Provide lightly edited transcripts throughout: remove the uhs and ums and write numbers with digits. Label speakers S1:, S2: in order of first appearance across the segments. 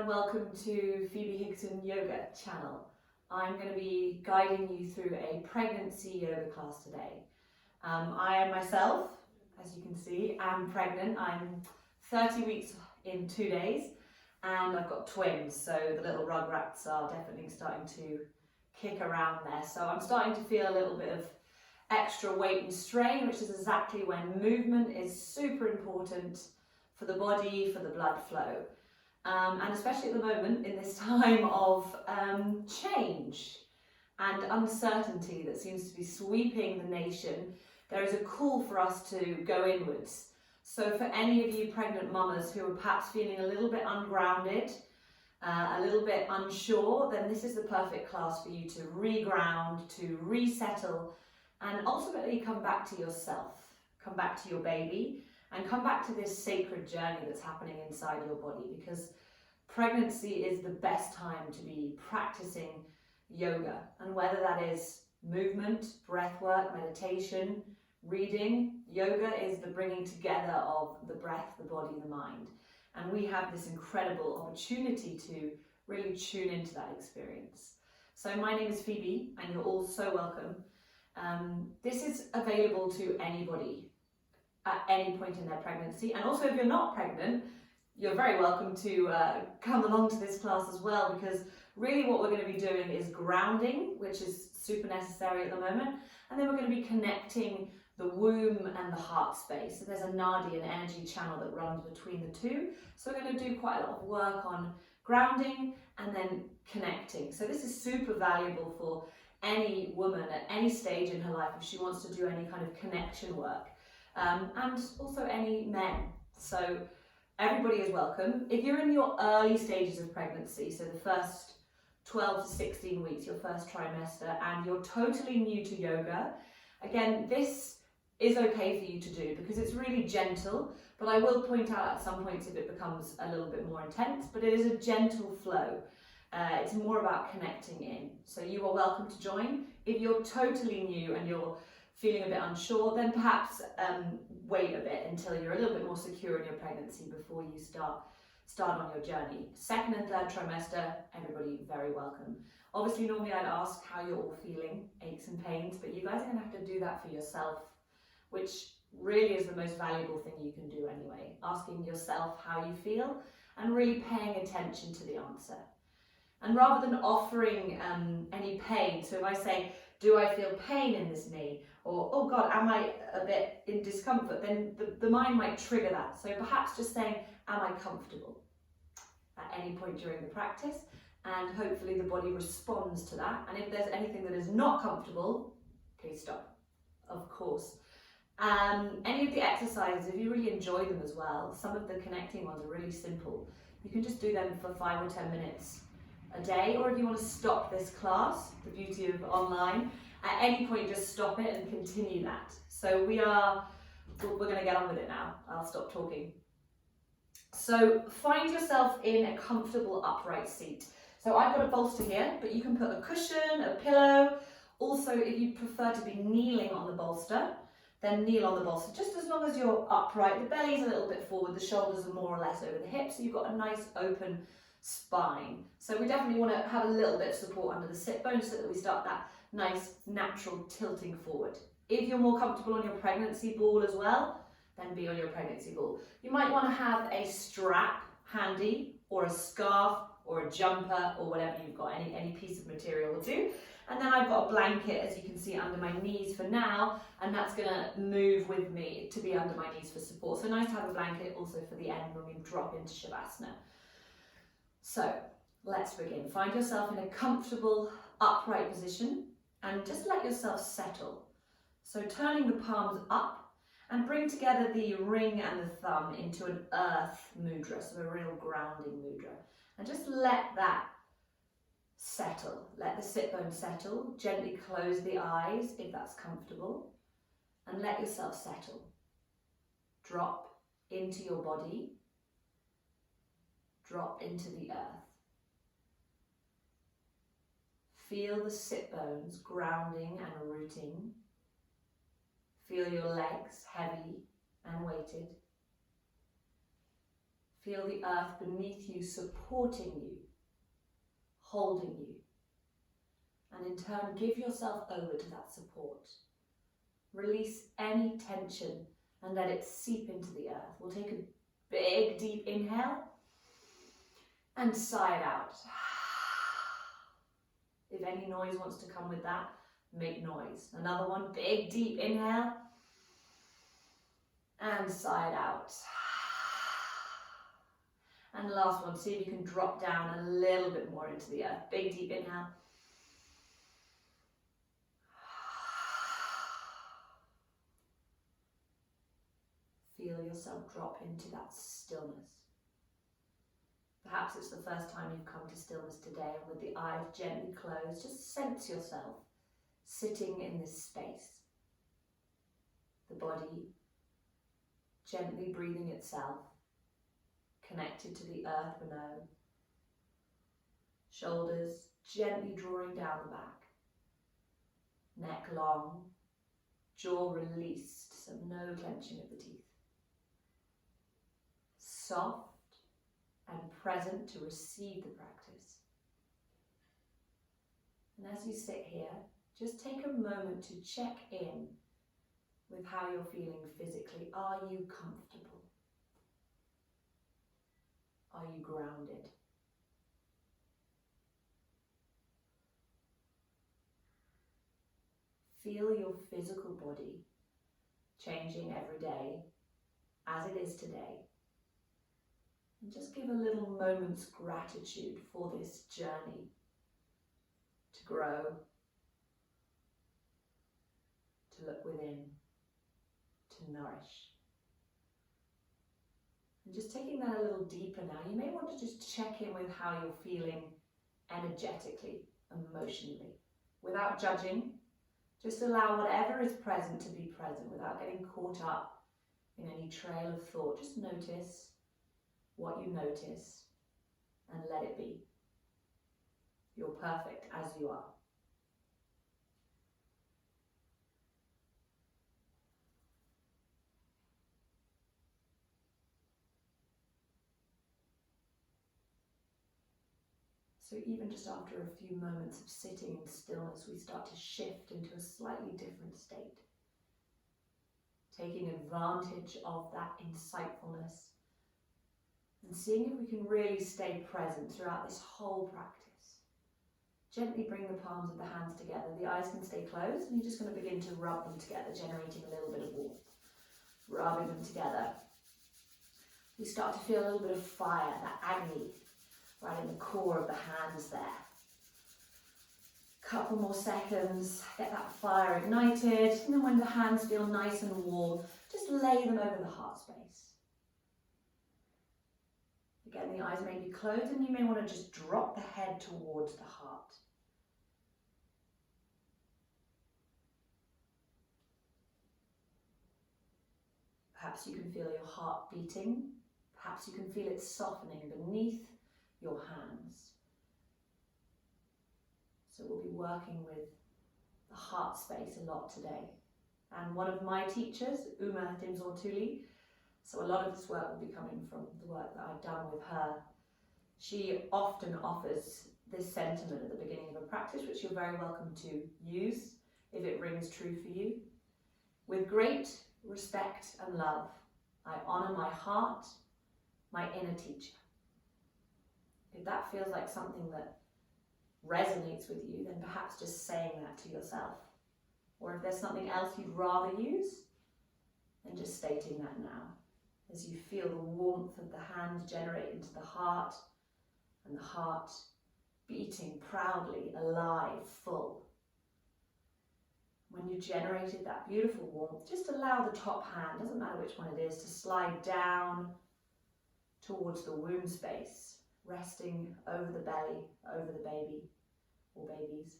S1: and welcome to Phoebe Higson Yoga channel. I'm going to be guiding you through a pregnancy yoga class today. I am myself, as you can see, am pregnant. I'm 30 weeks in 2 days and I've got twins, so the little rugrats are definitely starting to kick around there. So I'm starting to feel a little bit of extra weight and strain, which is exactly when movement is super important for the body, for the blood flow. And especially at the moment in this time of change and uncertainty that seems to be sweeping the nation, there is a call for us to go inwards. So for any of you pregnant mamas who are perhaps feeling a little bit ungrounded, a little bit unsure, then this is the perfect class for you to reground, to resettle, and ultimately come back to yourself, come back to your baby, and come back to this sacred journey that's happening inside your body, because pregnancy is the best time to be practicing yoga. And whether that is movement, breath work, meditation, reading, yoga is the bringing together of the breath, the body, the mind. And we have this incredible opportunity to really tune into that experience. So my name is Phoebe and you're all so welcome. This is available to anybody at any point in their pregnancy, and also if you're not pregnant, you're very welcome to come along to this class as well, because really what we're going to be doing is grounding, which is super necessary at the moment, and then we're going to be connecting the womb and the heart space. So there's a nadi, an energy channel that runs between the two, so we're going to do quite a lot of work on grounding and then connecting. So this is super valuable for any woman at any stage in her life if she wants to do any kind of connection work. And also any men. So everybody is welcome. If you're in your early stages of pregnancy, so the first 12 to 16 weeks, your first trimester, and you're totally new to yoga, again, this is okay for you to do because it's really gentle, but I will point out at some points if it becomes a little bit more intense, but it is a gentle flow. It's more about connecting in. So you are welcome to join. If you're totally new and you're feeling a bit unsure, then perhaps wait a bit until you're a little bit more secure in your pregnancy before you start on your journey. Second and third trimester, everybody very welcome. Obviously, normally I'd ask how you're all feeling, aches and pains, but you guys are going to have to do that for yourself, which really is the most valuable thing you can do anyway. Asking yourself how you feel and really paying attention to the answer. And rather than offering any pain, so if I say, do I feel pain in this knee? Or, oh God, am I a bit in discomfort? Then the mind might trigger that. So perhaps just saying, am I comfortable? At any point during the practice. And hopefully the body responds to that. And if there's anything that is not comfortable, please stop, of course. Any of the exercises, if you really enjoy them as well, some of the connecting ones are really simple. You can just do them for 5 or 10 minutes a day, or if you want to stop this class, the beauty of online, at any point just stop it and continue that. So we're going to get on with it now. I'll stop talking. So find yourself in a comfortable upright seat. So I've got a bolster here, but you can put a cushion, a pillow. Also, if you prefer to be kneeling on the bolster, then kneel on the bolster, just as long as you're upright. The belly's a little bit forward, the shoulders are more or less over the hips, so you've got a nice open spine. So we definitely want to have a little bit of support under the sit bones so that we start that nice natural tilting forward. If you're more comfortable on your pregnancy ball as well, then be on your pregnancy ball. You might want to have a strap handy, or a scarf, or a jumper, or whatever you've got, any piece of material will do. And then I've got a blanket, as you can see, under my knees for now, and that's going to move with me to be under my knees for support. So nice to have a blanket also for the end when we drop into Shavasana. So let's begin. Find yourself in a comfortable upright position and just let yourself settle. So turning the palms up and bring together the ring and the thumb into an earth mudra, so a real grounding mudra. And just let that settle. Let the sit bones settle. Gently close the eyes if that's comfortable and let yourself settle. Drop into your body. Drop into the earth. Feel the sit bones grounding and rooting. Feel your legs heavy and weighted. Feel the earth beneath you supporting you, holding you. And in turn, give yourself over to that support. Release any tension and let it seep into the earth. We'll take a big, deep inhale and sigh it out. If any noise wants to come with that, make noise. Another one, big, deep inhale and sigh it out. And last one, see if you can drop down a little bit more into the earth. Big, deep inhale. Feel yourself drop into that stillness. Perhaps it's the first time you've come to stillness today, and with the eyes gently closed, just sense yourself sitting in this space. The body gently breathing itself, connected to the earth below. Shoulders gently drawing down the back. Neck long, jaw released, so no clenching of the teeth. Soft and present to receive the practice. And as you sit here, just take a moment to check in with how you're feeling physically. Are you comfortable? Are you grounded? Feel your physical body changing every day as it is today. And just give a little moment's gratitude for this journey to grow, to look within, to nourish. And just taking that a little deeper now, you may want to just check in with how you're feeling energetically, emotionally, without judging. Just allow whatever is present to be present without getting caught up in any trail of thought. Just notice what you notice and let it be. You're perfect as you are. So even just after a few moments of sitting in stillness, we start to shift into a slightly different state, taking advantage of that insightfulness and seeing if we can really stay present throughout this whole practice. Gently bring the palms of the hands together. The eyes can stay closed, and you're just going to begin to rub them together, generating a little bit of warmth. Rubbing them together. We start to feel a little bit of fire, that agony, right in the core of the hands there. Couple more seconds, get that fire ignited, and then when the hands feel nice and warm, just lay them over the heart space. Again, the eyes may be closed, and you may want to just drop the head towards the heart. Perhaps you can feel your heart beating. Perhaps you can feel it softening beneath your hands. So we'll be working with the heart space a lot today. And one of my teachers, Uma Dimzor-Tuli, so a lot of this work will be coming from the work that I've done with her. She often offers this sentiment at the beginning of a practice, which you're very welcome to use if it rings true for you. With great respect and love, I honour my heart, my inner teacher. If that feels like something that resonates with you, then perhaps just saying that to yourself. Or if there's something else you'd rather use, then just stating that now. As you feel the warmth of the hands generate into the heart, and the heart beating proudly, alive, full. When you generated that beautiful warmth, just allow the top hand, doesn't matter which one it is, to slide down towards the womb space, resting over the belly, over the baby or babies.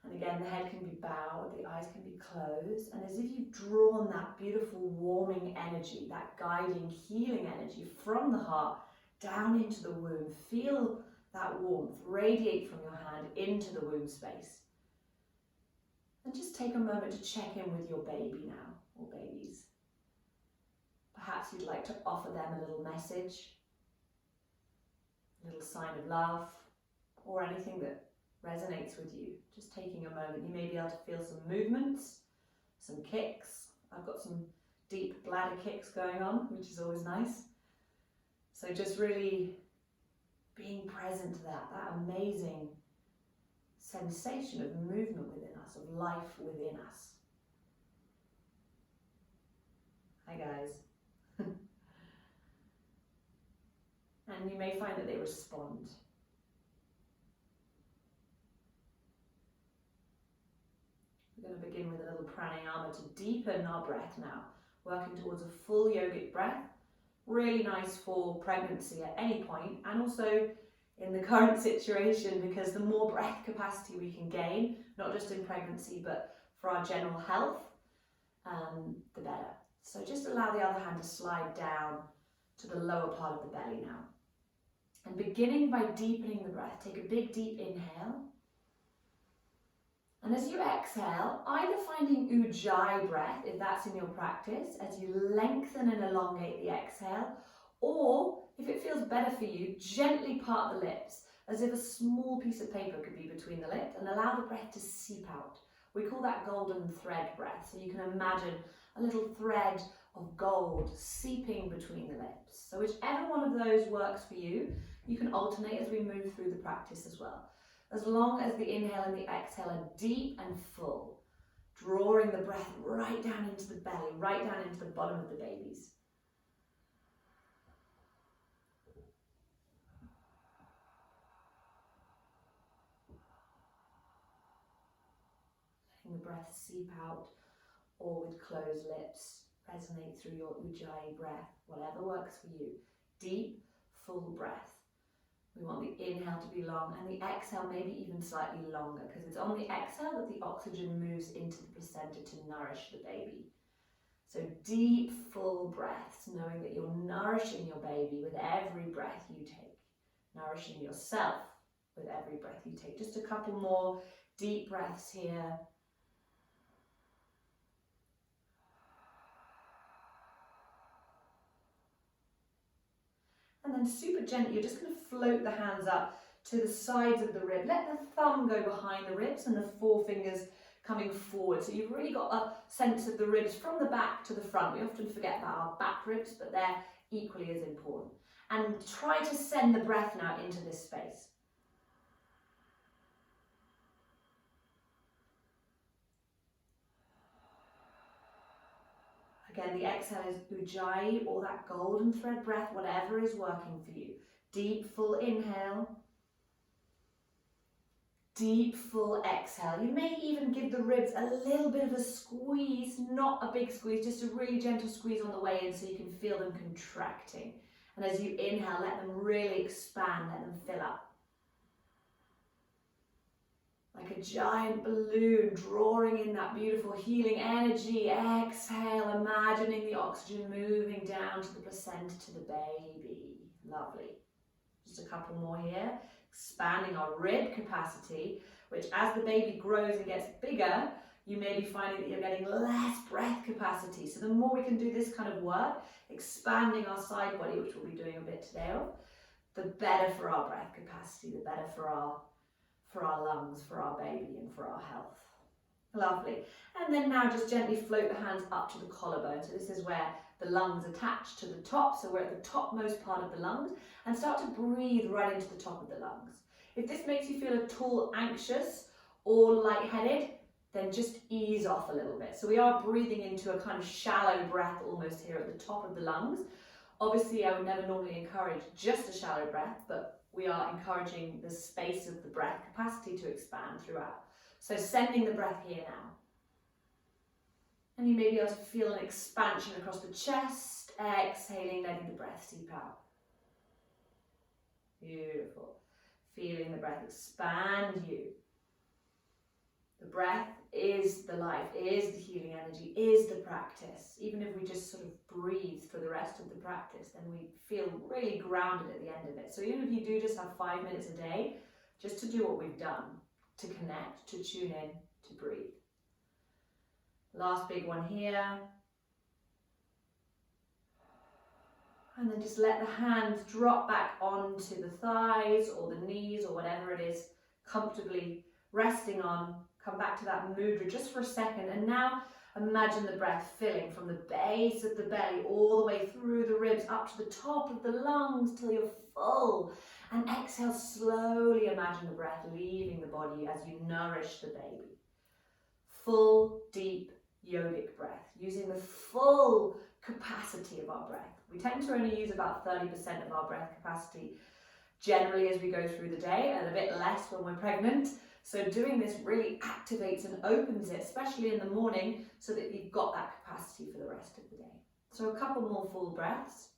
S1: And again, the head can be bowed, the eyes can be closed, and as if you've drawn that beautiful warming energy, that guiding, healing energy from the heart down into the womb. Feel that warmth radiate from your hand into the womb space. And just take a moment to check in with your baby now, or babies. Perhaps you'd like to offer them a little message, a little sign of love, or anything that resonates with you. Just taking a moment. You may be able to feel some movements, some kicks. I've got some deep bladder kicks going on, which is always nice. So just really being present to that amazing sensation of movement within us, of life within us. Hi guys. And you may find that they respond. We're going to begin with a little pranayama to deepen our breath now, working towards a full yogic breath. Really nice for pregnancy at any point, and also in the current situation, because the more breath capacity we can gain, not just in pregnancy but for our general health, the better. So just allow the other hand to slide down to the lower part of the belly now. And beginning by deepening the breath, take a big deep inhale. And as you exhale, either finding ujjayi breath, if that's in your practice, as you lengthen and elongate the exhale, or if it feels better for you, gently part the lips, as if a small piece of paper could be between the lips, and allow the breath to seep out. We call that golden thread breath. So you can imagine a little thread of gold seeping between the lips. So whichever one of those works for you, you can alternate as we move through the practice as well. As long as the inhale and the exhale are deep and full, drawing the breath right down into the belly, right down into the bottom of the babies. Letting the breath seep out, or with closed lips, resonate through your ujjayi breath, whatever works for you. Deep, full breath. We want the inhale to be long and the exhale maybe even slightly longer, because it's on the exhale that the oxygen moves into the placenta to nourish the baby. So deep, full breaths, knowing that you're nourishing your baby with every breath you take, nourishing yourself with every breath you take. Just a couple more deep breaths here. And then super gently, you're just going to float the hands up to the sides of the rib. Let the thumb go behind the ribs and the forefingers coming forward. So you've really got a sense of the ribs from the back to the front. We often forget about our back ribs, but they're equally as important. And try to send the breath now into this space. Again, the exhale is ujjayi, or that golden thread breath, whatever is working for you. Deep, full inhale. Deep, full exhale. You may even give the ribs a little bit of a squeeze, not a big squeeze, just a really gentle squeeze on the way in so you can feel them contracting. And as you inhale, let them really expand, let them fill up. Like a giant balloon, drawing in that beautiful healing energy. Exhale, imagining the oxygen moving down to the placenta, to the baby. Lovely. Just a couple more here. Expanding our rib capacity, which as the baby grows and gets bigger, you may be finding that you're getting less breath capacity. So the more we can do this kind of work, expanding our side body, which we'll be doing a bit today of, the better for our breath capacity, the better for our lungs, for our baby, and for our health. Lovely. And then now just gently float the hands up to the collarbone. So this is where the lungs attach to the top. So we're at the topmost part of the lungs, and start to breathe right into the top of the lungs. If this makes you feel at all anxious or lightheaded, then just ease off a little bit. So we are breathing into a kind of shallow breath almost here at the top of the lungs. Obviously, I would never normally encourage just a shallow breath, but we are encouraging the space of the breath capacity to expand throughout. So sending the breath here now. And you may be able to feel an expansion across the chest, exhaling, letting the breath seep out. Beautiful. Feeling the breath expand you. The breath is the life, is the healing energy, is the practice. Even if we just sort of breathe for the rest of the practice, then we feel really grounded at the end of it. So even if you do just have 5 minutes a day, just to do what we've done, to connect, to tune in, to breathe. Last big one here. And then just let the hands drop back onto the thighs or the knees or whatever it is comfortably resting on. Come back to that mudra just for a second. And now imagine the breath filling from the base of the belly all the way through the ribs up to the top of the lungs till you're full. And exhale, slowly imagine the breath leaving the body as you nourish the baby. Full, deep, yogic breath, using the full capacity of our breath. We tend to only use about 30% of our breath capacity generally as we go through the day, and a bit less when we're pregnant. So doing this really activates and opens it, especially in the morning, so that you've got that capacity for the rest of the day. So a couple more full breaths.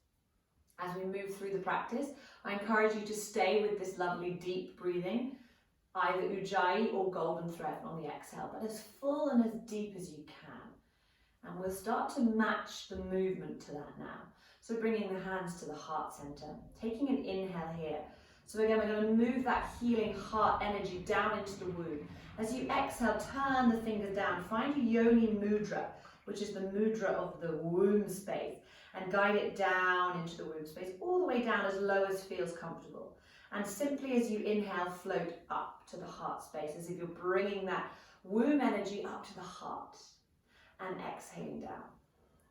S1: As we move through the practice, I encourage you to stay with this lovely deep breathing, either Ujjayi or golden thread on the exhale, but as full and as deep as you can. And we'll start to match the movement to that now. So bringing the hands to the heart center, taking an inhale here. So again, we're going to move that healing heart energy down into the womb. As you exhale, turn the fingers down. Find your yoni mudra, which is the mudra of the womb space, and guide it down into the womb space, all the way down as low as feels comfortable. And simply as you inhale, float up to the heart space, as if you're bringing that womb energy up to the heart, and exhaling down.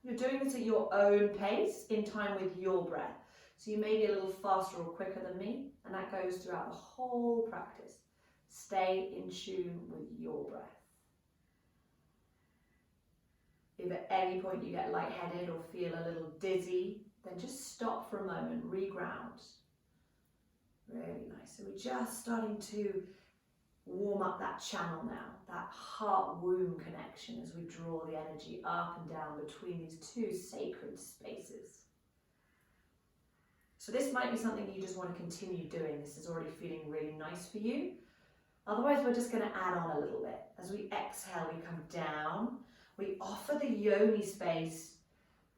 S1: You're doing this at your own pace, in time with your breath. So you may be a little faster or quicker than me, and that goes throughout the whole practice. Stay in tune with your breath. If at any point you get lightheaded or feel a little dizzy, then just stop for a moment, reground. Really nice. So we're just starting to warm up that channel now, that heart-womb connection, as we draw the energy up and down between these two sacred spaces. So this might be something you just want to continue doing. This is already feeling really nice for you. Otherwise, we're just going to add on a little bit. As we exhale, we come down. We offer the yoni space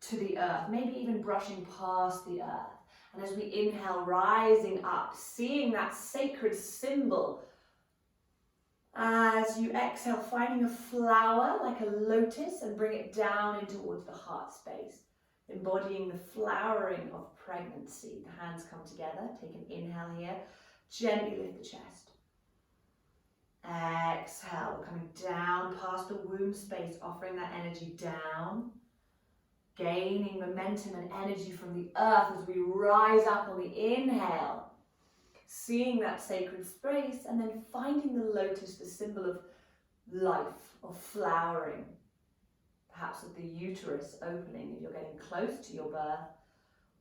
S1: to the earth, maybe even brushing past the earth. And as we inhale, rising up, seeing that sacred symbol. As you exhale, finding a flower like a lotus and bring it down in towards the heart space, embodying the flowering of pregnancy. The hands come together. Take an inhale here. Gently lift the chest. Exhale, we're coming down past the womb space, offering that energy down. Gaining momentum and energy from the earth as we rise up on the inhale. Seeing that sacred space, and then finding the lotus, the symbol of life, of flowering. Perhaps of the uterus opening if you're getting close to your birth,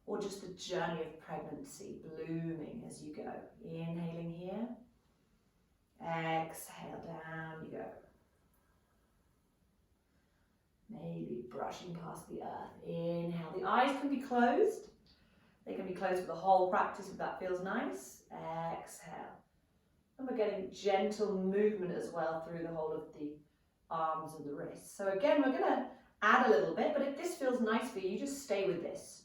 S1: or just the journey of pregnancy, blooming as you go. Inhaling here. Exhale, down you go. Maybe brushing past the earth. Inhale. The eyes can be closed. They can be closed for the whole practice if that feels nice. Exhale. And we're getting gentle movement as well through the whole of the arms and the wrists. So again, we're going to add a little bit, but if this feels nice for you, just stay with this.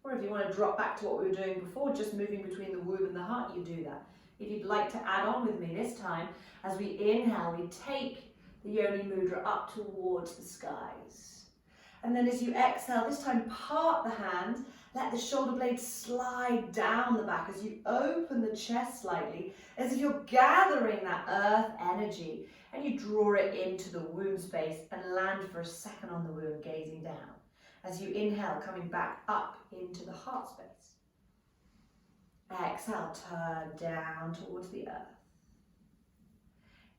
S1: Or if you want to drop back to what we were doing before, just moving between the womb and the heart, you do that. If you'd like to add on with me this time, as we inhale, we take the yoni mudra up towards the skies. And then as you exhale, this time part the hands, let the shoulder blades slide down the back as you open the chest slightly, as if you're gathering that earth energy, and you draw it into the womb space and land for a second on the womb, gazing down. As you inhale, coming back up into the heart space. Exhale, turn down towards the earth.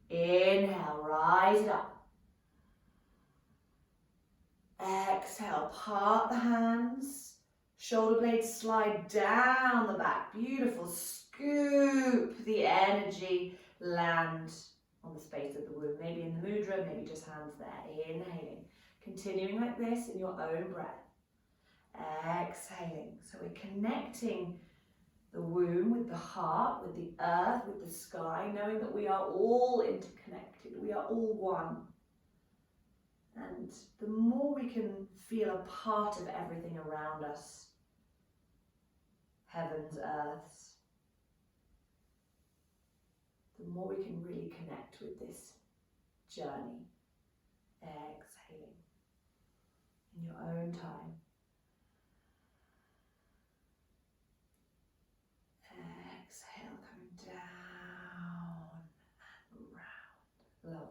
S1: Inhale, rise it up. Exhale, part the hands. Shoulder blades slide down the back. Beautiful. Scoop the energy. Land on the space of the womb. Maybe in the mudra, maybe just hands there. Inhaling. Continuing like this in your own breath. Exhaling. So we're connecting the womb with the heart, with the earth, with the sky, knowing that we are all interconnected. We are all one. And the more we can feel a part of everything around us, heavens, earths, the more we can really connect with this journey. Exhaling in your own time.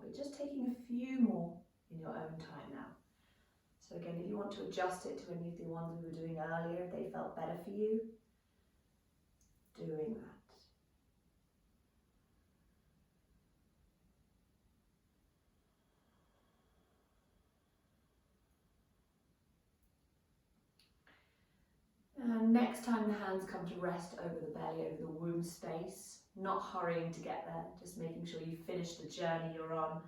S1: We're just taking a few more in your own time now. So again, if you want to adjust it to any of the ones we were doing earlier, if they felt better for you, doing that. And next time the hands come to rest over the belly, over the womb space, not hurrying to get there, just making sure you finish the journey you're on.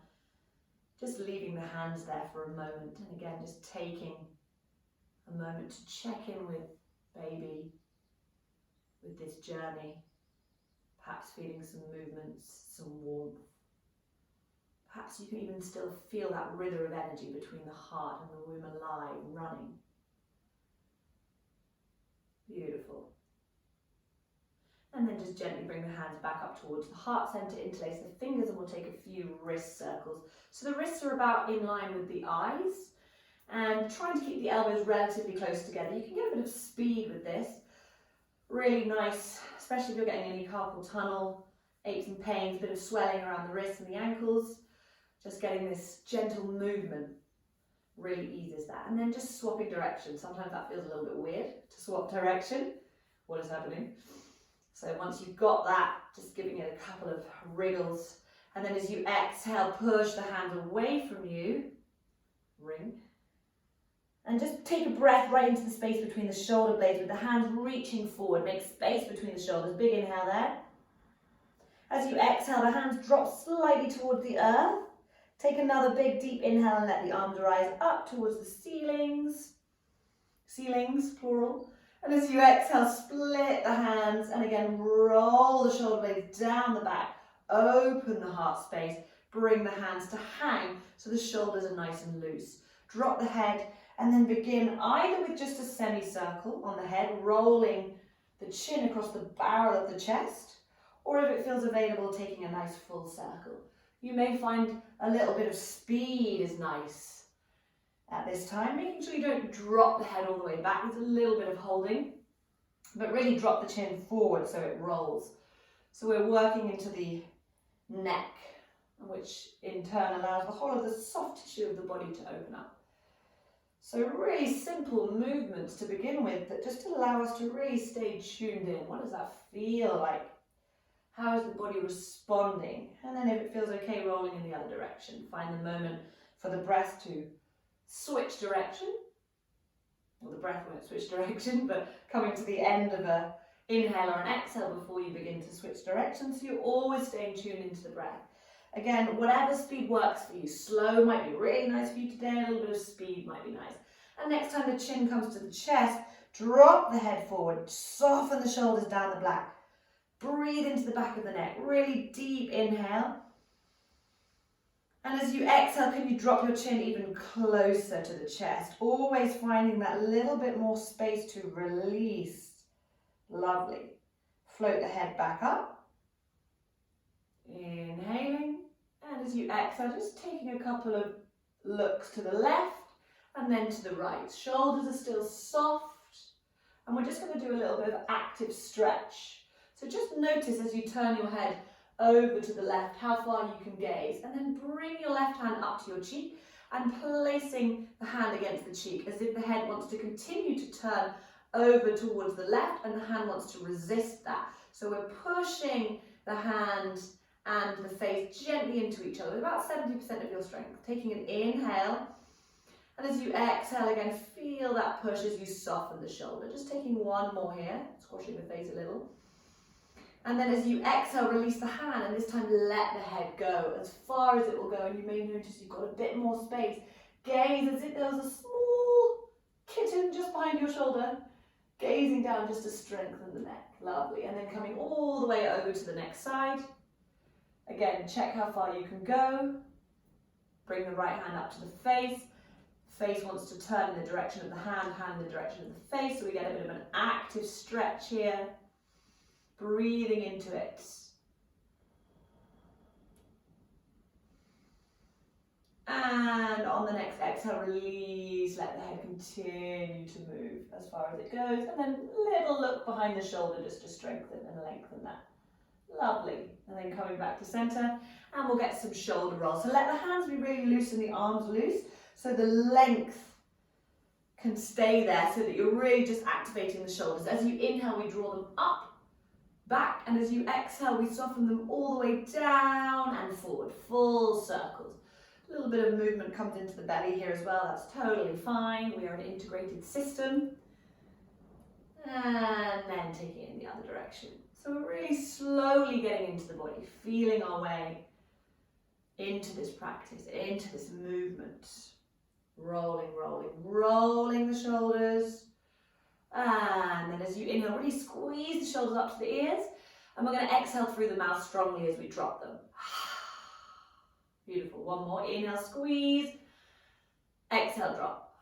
S1: Just leaving the hands there for a moment, and again just taking a moment to check in with baby, with this journey, perhaps feeling some movements, some warmth. Perhaps you can even still feel that river of energy between the heart and the womb alive, running. Beautiful. And then just gently bring the hands back up towards the heart center, interlace the fingers, and we'll take a few wrist circles. So the wrists are about in line with the eyes, and trying to keep the elbows relatively close together. You can get a bit of speed with this. Really nice, especially if you're getting any carpal tunnel, aches and pains, a bit of swelling around the wrists and the ankles. Just getting this gentle movement really eases that. And then just swapping direction. Sometimes that feels a little bit weird to swap direction. What is happening? So once you've got that, just giving it a couple of wriggles. And then as you exhale, push the hands away from you. Ring. And just take a breath right into the space between the shoulder blades with the hands reaching forward. Make space between the shoulders. Big inhale there. As you exhale, the hands drop slightly towards the earth. Take another big deep inhale and let the arms rise up towards the ceilings. Ceilings, plural. And as you exhale, split the hands and again roll the shoulder blades down the back. Open the heart space. Bring the hands to hang so the shoulders are nice and loose. Drop the head and then begin either with just a semicircle on the head, rolling the chin across the barrel of the chest, or if it feels available, taking a nice full circle. You may find a little bit of speed is nice at this time, making sure you don't drop the head all the way back. There's a little bit of holding, but really drop the chin forward so it rolls. So we're working into the neck, which in turn allows the whole of the soft tissue of the body to open up. So really simple movements to begin with that just allow us to really stay tuned in. What does that feel like? How is the body responding? And then if it feels okay, rolling in the other direction. Find the moment for the breath to switch direction. Well, the breath won't switch direction, but coming to the end of an inhale or an exhale before you begin to switch direction. So you're always staying tuned into the breath. Again, whatever speed works for you. Slow might be really nice for you today. A little bit of speed might be nice. And next time the chin comes to the chest, drop the head forward. Soften the shoulders down the back. Breathe into the back of the neck. Really deep inhale. And as you exhale, can you drop your chin even closer to the chest? Always finding that little bit more space to release. Lovely. Float the head back up. Inhaling. And as you exhale, just taking a couple of looks to the left and then to the right. Shoulders are still soft. And we're just going to do a little bit of active stretch. So just notice as you turn your head over to the left how far you can gaze, and then bring your left hand up to your cheek and placing the hand against the cheek as if the head wants to continue to turn over towards the left and the hand wants to resist that. So we're pushing the hand and the face gently into each other with about 70% of your strength. Taking an inhale, and as you exhale again, feel that push as you soften the shoulder. Just taking one more here, squashing the face a little. And then as you exhale, release the hand, and this time let the head go as far as it will go. And you may notice you've got a bit more space. Gaze as if there was a small kitten just behind your shoulder, gazing down just to strengthen the neck. Lovely. And then coming all the way over to the next side. Again, check how far you can go. Bring the right hand up to the face. Face wants to turn in the direction of the hand, hand in the direction of the face. So we get a bit of an active stretch here. Breathing into it. And on the next exhale, release, let the head continue to move as far as it goes. And then little look behind the shoulder just to strengthen and lengthen that. Lovely. And then coming back to center, and we'll get some shoulder rolls. So let the hands be really loose and the arms loose, so the length can stay there, so that you're really just activating the shoulders. As you inhale, we draw them up, back, and as you exhale, we soften them all the way down and forward, full circles. A little bit of movement comes into the belly here as well, that's totally fine. We are an integrated system. And then taking it in the other direction. So we're really slowly getting into the body, feeling our way into this practice, into this movement. Rolling, rolling, rolling the shoulders. And then as you inhale, really squeeze the shoulders up to the ears. And we're going to exhale through the mouth strongly as we drop them. Beautiful. One more. Inhale, squeeze. Exhale, drop.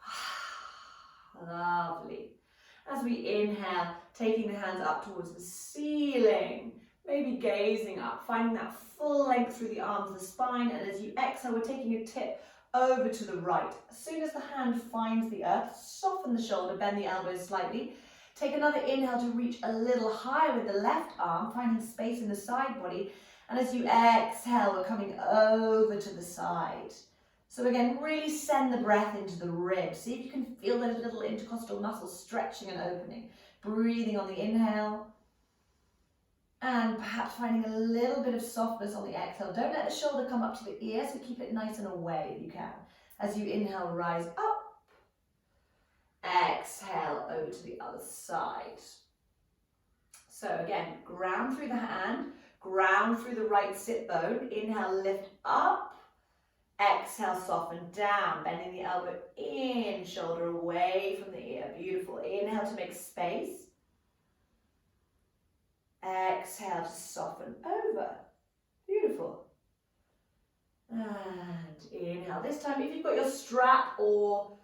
S1: Lovely. As we inhale, taking the hands up towards the ceiling, maybe gazing up, finding that full length through the arms, the spine, and as you exhale, we're taking a tip over to the right. As soon as the hand finds the earth, soften the shoulder, bend the elbows slightly. Take another inhale to reach a little higher with the left arm, finding space in the side body, and as you exhale, we're coming over to the side. So again, really send the breath into the ribs. See if you can feel those little intercostal muscles stretching and opening. Breathing on the inhale. And perhaps finding a little bit of softness on the exhale. Don't let the shoulder come up to the ear, so keep it nice and away if you can. As you inhale, rise up. Exhale over to the other side. So again, ground through the hand, ground through the right sit bone. Inhale, lift up. Exhale, soften down, bending the elbow in, shoulder away from the ear. Beautiful. Inhale to make space. Exhale to soften over. Beautiful. And inhale. This time, if you've got your strap or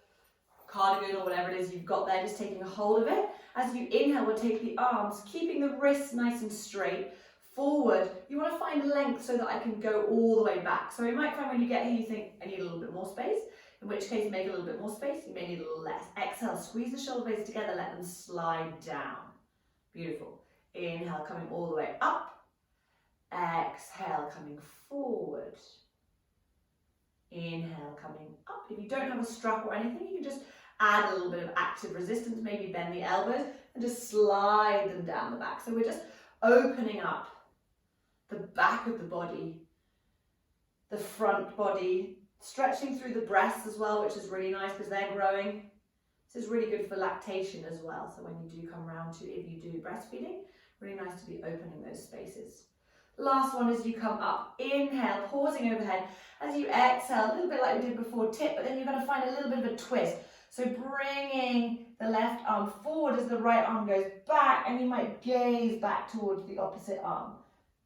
S1: cardigan or whatever it is you've got there, just taking a hold of it. As you inhale, we'll take the arms, keeping the wrists nice and straight. Forward, you want to find length so that I can go all the way back. So you might find when you get here, you think, I need a little bit more space. In which case, make a little bit more space. You may need a little less. Exhale, squeeze the shoulder blades together, let them slide down. Beautiful. Inhale, coming all the way up. Exhale, coming forward. Inhale, coming up. If you don't have a strap or anything, you can just add a little bit of active resistance. Maybe bend the elbows and just slide them down the back. So we're just opening up the back of the body, the front body, stretching through the breasts as well, which is really nice because they're growing. This is really good for lactation as well. So when you do come around to, if you do breastfeeding, really nice to be opening those spaces. Last one is you come up, inhale, pausing overhead. As you exhale, a little bit like we did before, tip, but then you're going to find a little bit of a twist. So bringing the left arm forward as the right arm goes back, and you might gaze back towards the opposite arm,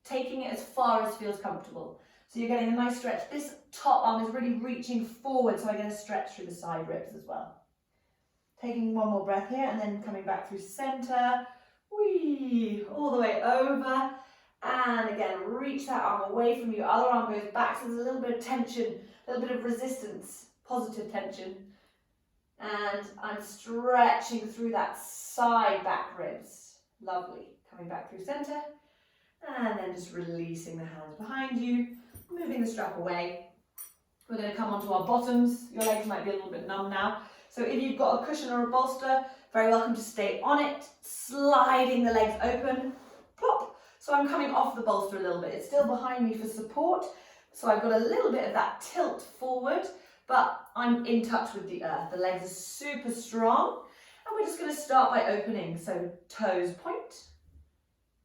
S1: taking it as far as feels comfortable. So you're getting a nice stretch. This top arm is really reaching forward, so I get a stretch through the side ribs as well. Taking one more breath here, and then coming back through center, whee, all the way over. And again, reach that arm away from you. Other arm goes back, so there's a little bit of tension, a little bit of resistance, positive tension. And I'm stretching through that side back ribs. Lovely. Coming back through center. And then just releasing the hands behind you, moving the strap away. We're going to come onto our bottoms. Your legs might be a little bit numb now. So if you've got a cushion or a bolster, very welcome to stay on it, sliding the legs open. Plop. So I'm coming off the bolster a little bit. It's still behind me for support. So I've got a little bit of that tilt forward, but I'm in touch with the earth. The legs are super strong. And we're just going to start by opening. So toes point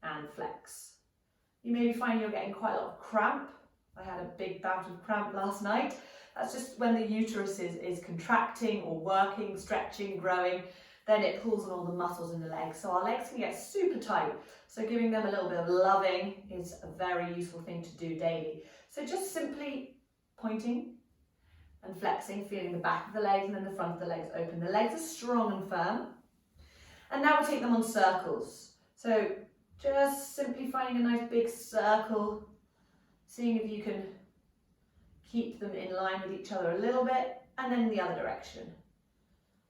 S1: and flex. You may be finding you're getting quite a lot of cramp. I had a big bout of cramp last night. That's just when the uterus is contracting or working, stretching, growing, then it pulls on all the muscles in the legs. So our legs can get super tight. So giving them a little bit of loving is a very useful thing to do daily. So just simply pointing and flexing, feeling the back of the legs and then the front of the legs open. The legs are strong and firm. And now we'll take them on circles. So just simply finding a nice big circle, seeing if you can keep them in line with each other a little bit, and then in the other direction.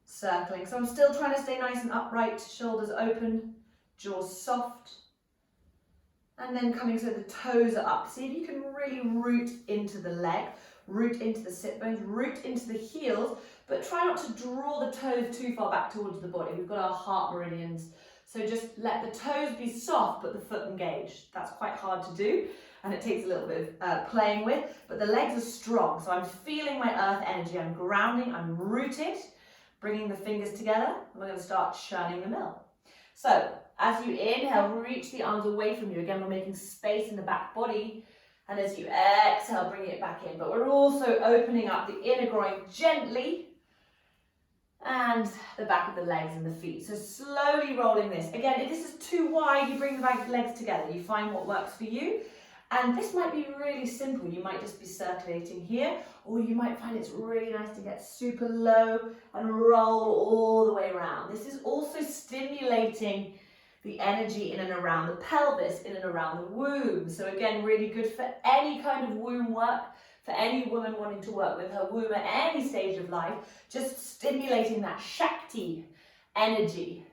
S1: Circling. So I'm still trying to stay nice and upright, shoulders open, jaws soft. And then coming so the toes are up. See if you can really root into the leg, root into the sit bones, root into the heels, but try not to draw the toes too far back towards the body. We've got our heart meridians. So just let the toes be soft, but the foot engaged. That's quite hard to do, and it takes a little bit of playing with, but the legs are strong. So I'm feeling my earth energy. I'm grounding, I'm rooted, bringing the fingers together, and we're going to start churning the mill. So as you inhale, reach the arms away from you. Again, we're making space in the back body. And as you exhale, bring it back in. But we're also opening up the inner groin gently and the back of the legs and the feet. So slowly rolling this. Again, if this is too wide, you bring the back legs together. You find what works for you. And this might be really simple. You might just be circulating here, or you might find it's really nice to get super low and roll all the way around. This is also stimulating the energy in and around the pelvis, in and around the womb. So again, really good for any kind of womb work, for any woman wanting to work with her womb at any stage of life, just stimulating that Shakti energy.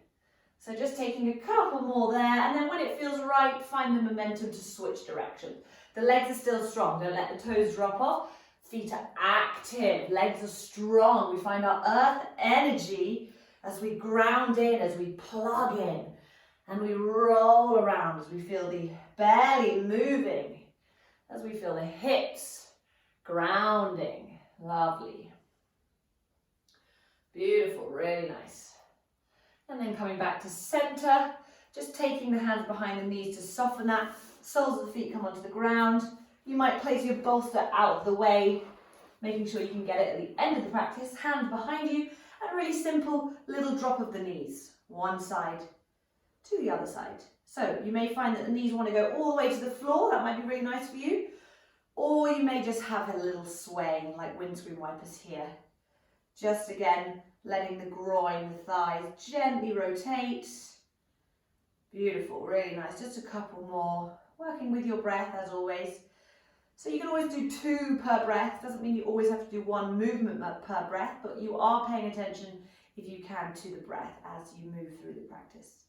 S1: So just taking a couple more there, and then when it feels right, find the momentum to switch direction. The legs are still strong, don't let the toes drop off. Feet are active, legs are strong. We find our earth energy as we ground in, as we plug in, and we roll around as we feel the belly moving, as we feel the hips grounding. Lovely. Beautiful, really nice. And then coming back to center, just taking the hands behind the knees to soften that. Soles of the feet come onto the ground. You might place your bolster out of the way, making sure you can get it at the end of the practice. Hands behind you, and a really simple little drop of the knees, one side to the other side. So you may find that the knees want to go all the way to the floor. That might be really nice for you. Or you may just have a little swaying like windscreen wipers here. Just again, letting the groin, the thighs gently rotate. Beautiful, really nice. Just a couple more. Working with your breath as always. So you can always do 2 per breath. Doesn't mean you always have to do 1 movement per breath, but you are paying attention, if you can, to the breath as you move through the practice.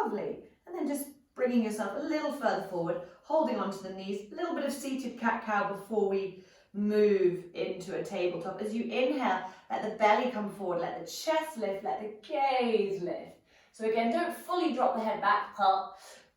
S1: Lovely. And then just bringing yourself a little further forward, holding onto the knees, a little bit of seated cat-cow before we move into a tabletop. As you inhale, let the belly come forward, let the chest lift, let the gaze lift. So again, don't fully drop the head back,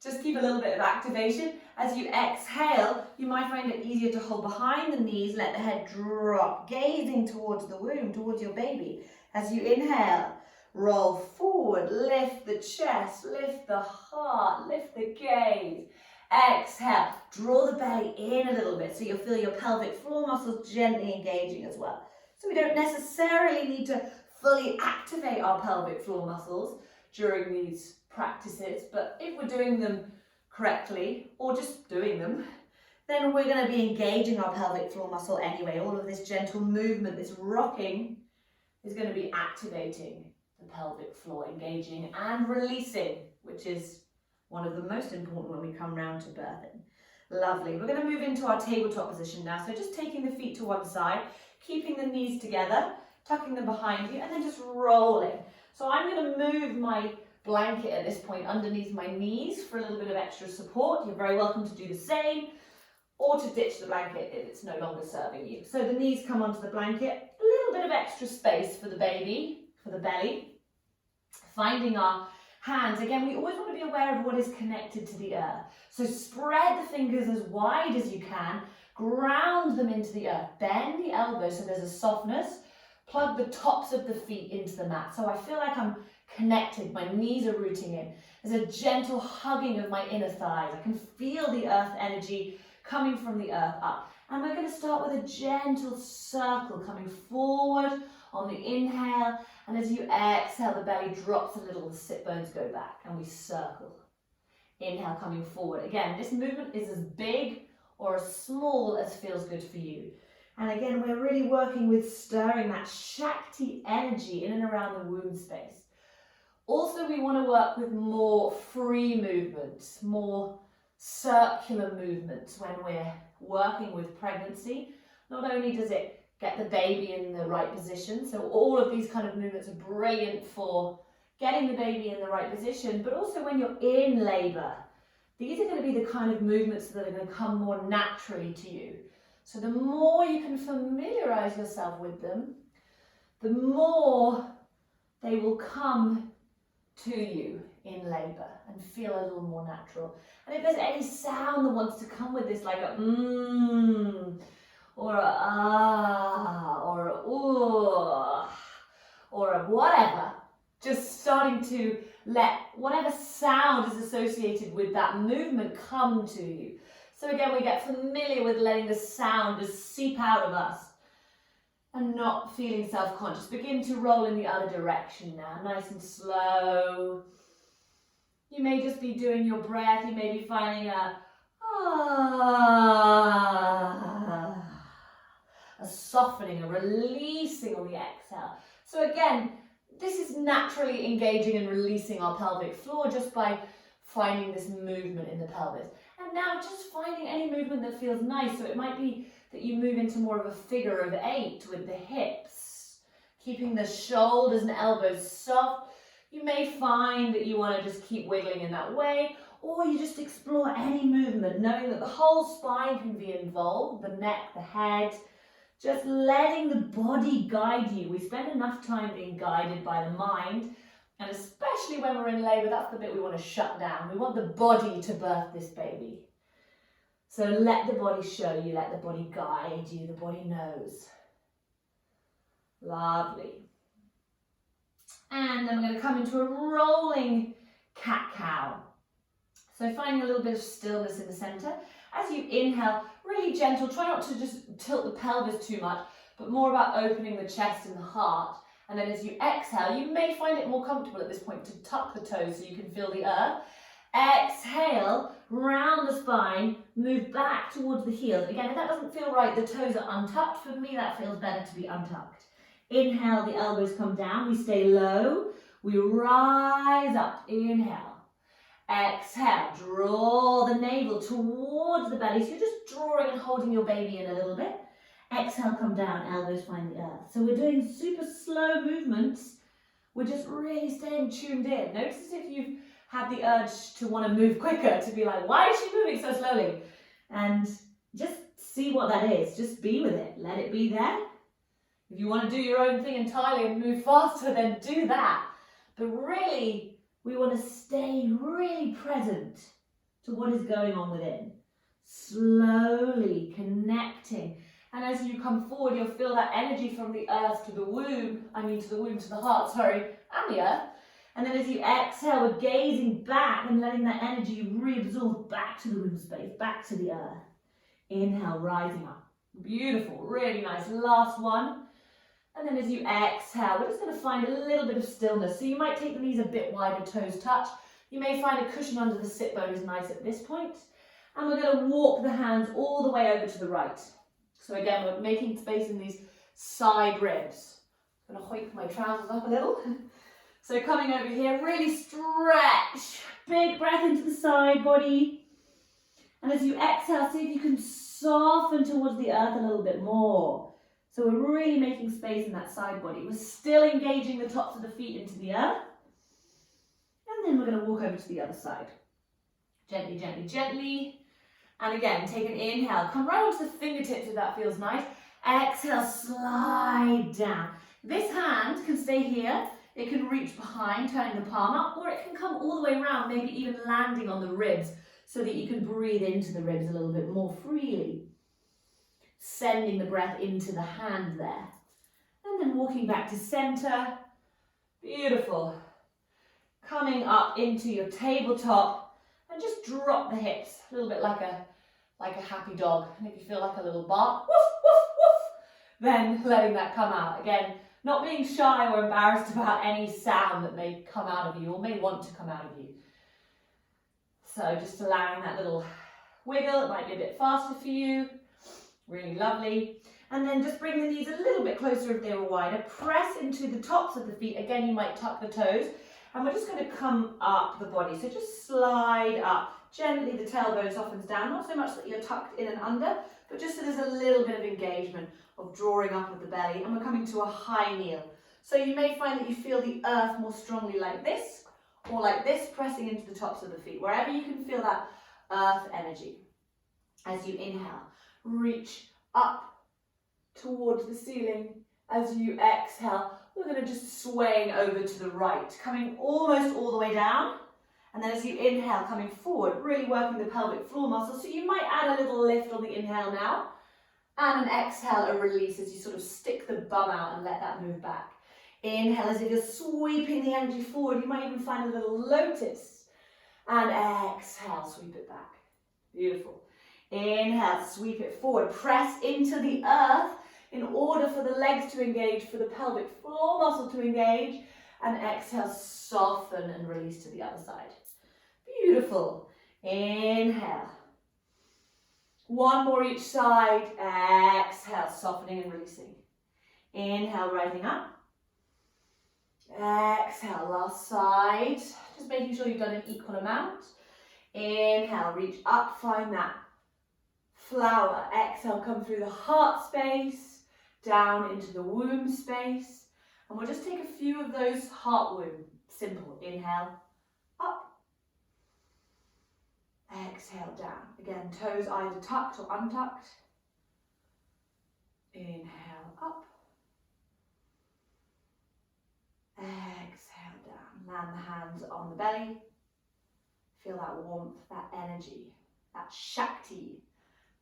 S1: just keep a little bit of activation. As you exhale, you might find it easier to hold behind the knees, let the head drop, gazing towards the womb, towards your baby. As you inhale, roll forward, lift the chest, lift the heart, lift the gaze. Exhale, draw the belly in a little bit so you'll feel your pelvic floor muscles gently engaging as well. So we don't necessarily need to fully activate our pelvic floor muscles during these practices, but if we're doing them correctly, or just doing them, then we're going to be engaging our pelvic floor muscle anyway. All of this gentle movement, this rocking, is going to be activating the pelvic floor, engaging and releasing, which is one of the most important when we come round to birthing. Lovely. We're going to move into our tabletop position now. So just taking the feet to one side, keeping the knees together, tucking them behind you, and then just rolling. So I'm going to move my blanket at this point underneath my knees for a little bit of extra support. You're very welcome to do the same, or to ditch the blanket if it's no longer serving you. So the knees come onto the blanket, a little bit of extra space for the baby, for the belly. Finding our hands, again, we always want to be aware of what is connected to the earth. So spread the fingers as wide as you can, ground them into the earth, bend the elbows so there's a softness, plug the tops of the feet into the mat. So I feel like I'm connected, my knees are rooting in. There's a gentle hugging of my inner thighs. I can feel the earth energy coming from the earth up. And we're going to start with a gentle circle coming forward on the inhale. And as you exhale, the belly drops a little, the sit bones go back, and we circle. Inhale, coming forward. Again, this movement is as big or as small as feels good for you. And again, we're really working with stirring that Shakti energy in and around the womb space. Also, we want to work with more free movements, more circular movements when we're working with pregnancy. Not only does it get the baby in the right position, so all of these kind of movements are brilliant for getting the baby in the right position, but also when you're in labour, These are going to be the kind of movements that are going to come more naturally to you. So the more you can familiarize yourself with them, the more they will come to you in labour and feel a little more natural. And if there's any sound that wants to come with this, like a or a ah, or a ooh, or a whatever, just starting to let whatever sound is associated with that movement come to you. So again, we get familiar with letting the sound just seep out of us and not feeling self-conscious. Begin to roll in the other direction now, nice and slow. You may just be doing your breath. You may be finding a softening, a releasing on the exhale. So again, this is naturally engaging and releasing our pelvic floor just by finding this movement in the pelvis. And now just finding any movement that feels nice. So it might be that you move into more of a figure of 8 with the hips, keeping the shoulders and elbows soft. You may find that you want to just keep wiggling in that way, or you just explore any movement, knowing that the whole spine can be involved, the neck, the head, just letting the body guide you. We spend enough time being guided by the mind, and especially when we're in labour, that's the bit we want to shut down. We want the body to birth this baby. So let the body show you, let the body guide you, the body knows. Lovely. And then we're going to come into a rolling cat-cow. So finding a little bit of stillness in the centre. As you inhale, really gentle, try not to just tilt the pelvis too much, but more about opening the chest and the heart. And then as you exhale, you may find it more comfortable at this point to tuck the toes so you can feel the earth. Exhale, round the spine, move back towards the heels. Again, if that doesn't feel right, the toes are untucked. For me, that feels better to be untucked. Inhale, the elbows come down, we stay low, we rise up, inhale. Exhale, draw the navel towards the belly, so you're just drawing and holding your baby in a little bit. Exhale, come down, elbows find the earth. So we're doing super slow movements, we're just really staying tuned in. Notice if you've had the urge to want to move quicker, to be like, why is she moving so slowly? And just see what that is, just be with it, let it be there. If you want to do your own thing entirely and move faster, then do that. But really, we want to stay really present to what is going on within. Slowly connecting. And as you come forward, you'll feel that energy from the earth to the womb, to the heart, and the earth. And then as you exhale, we're gazing back and letting that energy reabsorb back to the womb space, back to the earth. Inhale, rising up. Beautiful, really nice. Last one. And then as you exhale, we're just going to find a little bit of stillness. So you might take the knees a bit wider, toes touch. You may find a cushion under the sit bone is nice at this point. And we're going to walk the hands all the way over to the right. So again, we're making space in these side ribs. I'm going to hoik my trousers up a little. So coming over here, really stretch. Big breath into the side body. And as you exhale, see if you can soften towards the earth a little bit more. So we're really making space in that side body. We're still engaging the tops of the feet into the earth. And then we're going to walk over to the other side. Gently, gently, gently. And again, take an inhale. Come right onto the fingertips if that feels nice. Exhale, slide down. This hand can stay here. It can reach behind, turning the palm up, or it can come all the way around, maybe even landing on the ribs so that you can breathe into the ribs a little bit more freely. Sending the breath into the hand there. And then walking back to center. Beautiful. Coming up into your tabletop and just drop the hips, a little bit like a happy dog. And if you feel like a little bark, woof, woof, woof, then letting that come out. Again, not being shy or embarrassed about any sound that may come out of you or may want to come out of you. So just allowing that little wiggle. It might be a bit faster for you. Really lovely. And then just bring the knees a little bit closer if they were wider. Press into the tops of the feet. Again, you might tuck the toes. And we're just going to come up the body. So just slide up. Gently the tailbone softens down. Not so much that you're tucked in and under, but just so there's a little bit of engagement of drawing up with the belly. And we're coming to a high kneel. So you may find that you feel the earth more strongly like this or like this, pressing into the tops of the feet. Wherever you can feel that earth energy. As you inhale, reach up towards the ceiling. As you exhale, we're going to just swaying over to the right, coming almost all the way down. And then as you inhale, coming forward, really working the pelvic floor muscles. So you might add a little lift on the inhale now. And an exhale, a release as you sort of stick the bum out and let that move back. Inhale as if you're sweeping the energy forward. You might even find a little lotus. And exhale, sweep it back. Beautiful. Inhale, sweep it forward. Press into the earth in order for the legs to engage, for the pelvic floor muscle to engage. And exhale, soften and release to the other side. Beautiful. Inhale. One more each side. Exhale, softening and releasing. Inhale, rising up. Exhale, last side. Just making sure you've done an equal amount. Inhale, reach up, find that flower. Exhale, come through the heart space, down into the womb space. And we'll just take a few of those heart womb. Simple. Inhale, up. Exhale, down. Again, toes either tucked or untucked. Inhale, up. Exhale, down. Land the hands on the belly. Feel that warmth, that energy, that Shakti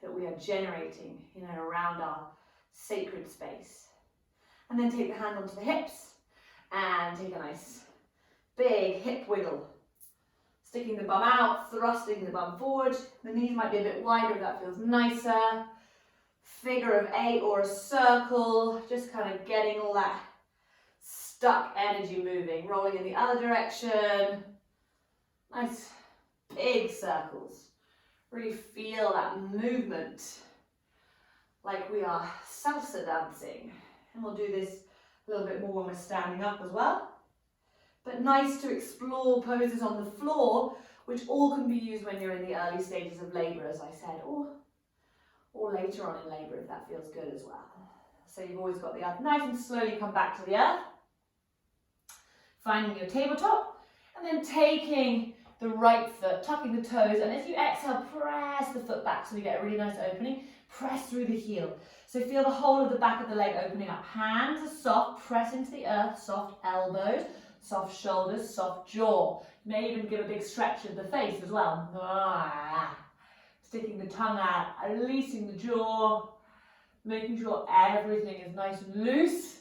S1: that we are generating in and around our sacred space. And then take the hand onto the hips and take a nice big hip wiggle. Sticking the bum out, thrusting the bum forward. The knees might be a bit wider if that feels nicer. Figure of 8 or a circle. Just kind of getting all that stuck energy moving. Rolling in the other direction. Nice big circles. Really feel that movement. Like we are salsa dancing. And we'll do this a little bit more when we're standing up as well. But nice to explore poses on the floor, which all can be used when you're in the early stages of labour, as I said, or later on in labour if that feels good as well. So you've always got the earth. Nice and slowly come back to the earth. Finding your tabletop, and then taking the right foot, tucking the toes, and as you exhale, press the foot back so you get a really nice opening. Press through the heel. So feel the whole of the back of the leg opening up. Hands are soft, press into the earth, soft elbows. Soft shoulders, soft jaw. You may even give a big stretch of the face as well. Sticking the tongue out, releasing the jaw, making sure everything is nice and loose,